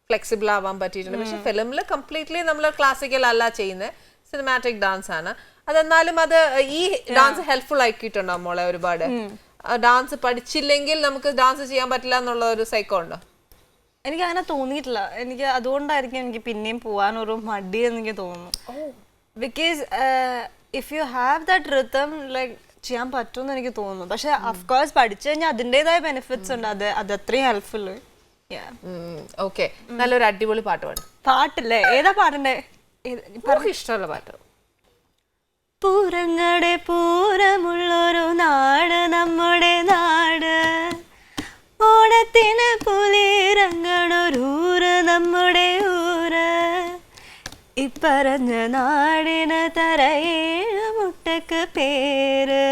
ഫ്ലെക്സിബിൾ ആവാൻ പറ്റിയിട്ടുണ്ട്. പക്ഷെ ഫിലിമിൽ കംപ്ലീറ്റ്ലി നമ്മൾ ക്ലാസിക്കൽ അല്ല ചെയ്യുന്നത്, സിനിമാറ്റിക് ഡാൻസ് ആണ്. അതെന്നാലും അത് ഈ ഡാൻസ് ഹെൽപ്ഫുൾ ആക്കിയിട്ടുണ്ടോ മോളെ ഒരുപാട്? ഡാൻസ് പഠിച്ചില്ലെങ്കിൽ നമുക്ക് ഡാൻസ് ചെയ്യാൻ പറ്റില്ല എന്നുള്ള ഒരു സൈക്കോ ഉണ്ടോ? എനിക്ക് അങ്ങനെ തോന്നിയിട്ടില്ല. എനിക്ക് അതുകൊണ്ടായിരിക്കും എനിക്ക് പിന്നെയും പോവാനൊരു മടി എന്ന് എനിക്ക് തോന്നുന്നു. Because if you have that rhythm like ചെയ്യാൻ പറ്റുമെന്ന് എനിക്ക് തോന്നുന്നു. പക്ഷെ അഫ്കോഴ്സ് പഠിച്ചു കഴിഞ്ഞാൽ അതിൻ്റെതായ ബെനിഫിറ്റ്സ് ഉണ്ട്. അത് അത്രയും ഹെൽപ്ഫുൾ. ഓക്കെ, നല്ലൊരു അടിപൊളി പാട്ട് പാടും. പാട്ടില്ലേ? ഏതാ പാടണ്ടേ? ഇഷ്ടമുള്ള പാട്ട്. പൂരങ്ങടെ പൂരമുള്ളൊരു നാട് നമ്മുടെ നാട്, ഓണത്തിന് പുലിരങ്ങണൊരൂര് നമ്മുടെ ഊര്, ഇപ്പറഞ്ഞ നാടിന് തരയേഴ് മുട്ടക്ക് പേര്,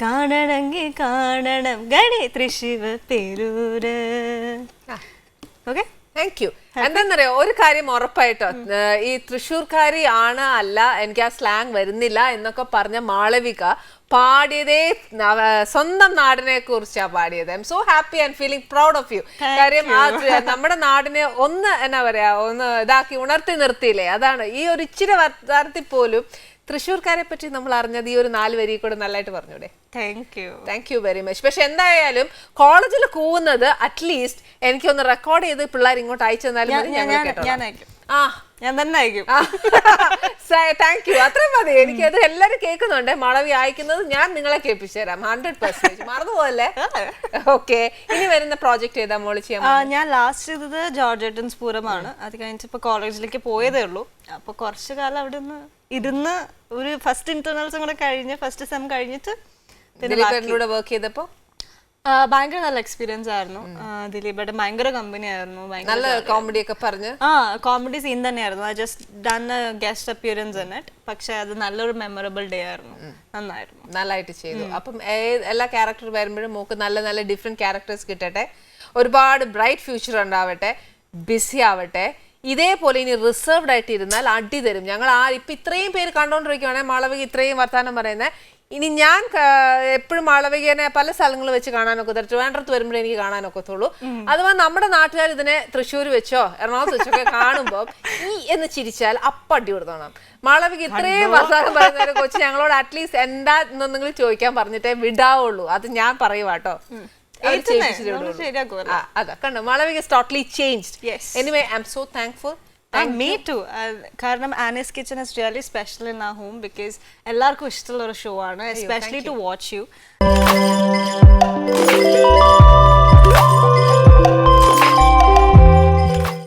കാണണമെങ്കിൽ കാണണം ഗണി Thrissivaperoor. Okay, thank you. എന്താന്നറിയോ, ഒരു കാര്യം ഉറപ്പായിട്ടോ, ഈ തൃശ്ശൂർക്കാരി ആണ് അല്ല എനിക്ക് ആ സ്ലാങ് വരുന്നില്ല എന്നൊക്കെ പറഞ്ഞ മാളവിക പാടിയതേ സ്വന്തം നാടിനെ കുറിച്ചാണ് പാടിയത്. I'm so happy and feeling proud of you. കാര്യം നമ്മുടെ നാടിനെ ഒന്ന് എന്നാ പറയാ, ഒന്ന് ഇതാക്കി ഉണർത്തി നിർത്തിയില്ലേ, അതാണ് ഈ ഒരു ഇച്ചിരി വർത്താനത്തിൽ പോലും തൃശ്ശൂർക്കാരെ പറ്റി നമ്മൾ അറിഞ്ഞത് ഈ ഒരു 4 വരി കൂടെ നല്ലതായിട്ട് പറഞ്ഞൂടെ? Thank you very much. പക്ഷെ എന്തായാലും കോളേജിൽ കൂവുന്നത് അറ്റ്ലീസ്റ്റ് എനിക്കൊന്ന് റെക്കോർഡ് ചെയ്ത് പിള്ളേർ ഇങ്ങോട്ട് അയച്ചു തന്നാലും ഞാൻ തന്നെ അയക്കും. താങ്ക് യു, അത്രയും മതി. എനിക്കത് എല്ലാരും കേൾക്കുന്നുണ്ട്. മാളവി അയക്കുന്നത് ഞാൻ നിങ്ങളെ കേൾപ്പിച്ചു തരാം 100%. മറന്നുപോകല്ലേ? ഓക്കെ, ഇനി വരുന്ന പ്രോജക്ട് ഏതാ മോള് ചെയ്യാൻ? ഞാൻ ലാസ്റ്റ് ചെയ്തത് ജോർജ് പൂരമാണ്. അത് കഴിഞ്ഞിട്ട് ഇപ്പൊ കോളേജിലേക്ക് പോയതേ ഉള്ളൂ. അപ്പൊ കുറച്ചു കാലം അവിടെ നിന്ന് ഇരുന്ന് ഒരു ഫസ്റ്റ് ഇന്റർണൽസും കൂടെ കഴിഞ്ഞ് ഫസ്റ്റ് സെം കഴിഞ്ഞിട്ട് വർക്ക് ചെയ്തപ്പോ ഭയങ്കര നല്ല എക്സ്പീരിയൻസ് ആയിരുന്നു. ദിലീപയുടെ ഭയങ്കര കമ്പനി ആയിരുന്നു. നല്ല കോമഡി ഒക്കെ പറഞ്ഞ് കോമഡി സീൻ തന്നെയായിരുന്നു. I just done A guest appearance in it. പക്ഷെ അത് നല്ലൊരു മെമ്മറബിൾ ഡേ ആയിരുന്നു. നന്നായിരുന്നു, നല്ലതായിട്ട് ചെയ്തു. അപ്പം എല്ലാ ക്യാരക്ടർ വരുമ്പോഴും മോക്ക് നല്ല നല്ല ഡിഫറെന്റ് ക്യാരക്ടേഴ്സ് കിട്ടട്ടെ, ഒരുപാട് ബ്രൈറ്റ് ഫ്യൂച്ചർ ഉണ്ടാവട്ടെ, ബിസി ആവട്ടെ. ഇതേപോലെ ഇനി റിസർവ്ഡ് ആയിട്ട് ഇരുന്നാൽ അടി തരും. ഞങ്ങൾ ഇപ്പൊ ഇത്രയും പേര് കണ്ടോണ്ടിരിക്കുകയാണെങ്കിൽ മാളവിക ഇത്രയും വർത്താനം പറയുന്നത്. ഇനി ഞാൻ എപ്പോഴും മാളവികനെ പല സ്ഥലങ്ങളിൽ വെച്ച് കാണാനൊക്കെ ട്രിവാൻഡ്രത്ത് വരുമ്പോഴേ എനിക്ക് കാണാനൊക്കത്തുള്ളൂ. അഥവാ നമ്മുടെ നാട്ടുകാർ ഇതിനെ തൃശ്ശൂർ വെച്ചോ എറണാകുളത്ത് വെച്ചൊക്കെ കാണുമ്പോൾ ഈ എന്ന് ചിരിച്ചാൽ അപ്പടി കൊടുത്തോണം. മാളവിക ഇത്രയും വർത്താനം പറയുന്ന ഒരു കൊച്ചു ഞങ്ങളോട് അറ്റ്ലീസ്റ്റ് എന്താ എന്നൊന്നും ചോദിക്കാൻ പറഞ്ഞിട്ടേ വിടാവുള്ളൂ. അത് ഞാൻ പറയുവാട്ടോ. അതാ കണ്ടോ, Malavika is totally changed. Anyway, I'm so thankful. Me too. കാരണം Annie's Kitchen is really special in our home because എല്ലാവർക്കും ഇഷ്ടമുള്ള ഒരു ഷോ ആണ്, especially to watch you.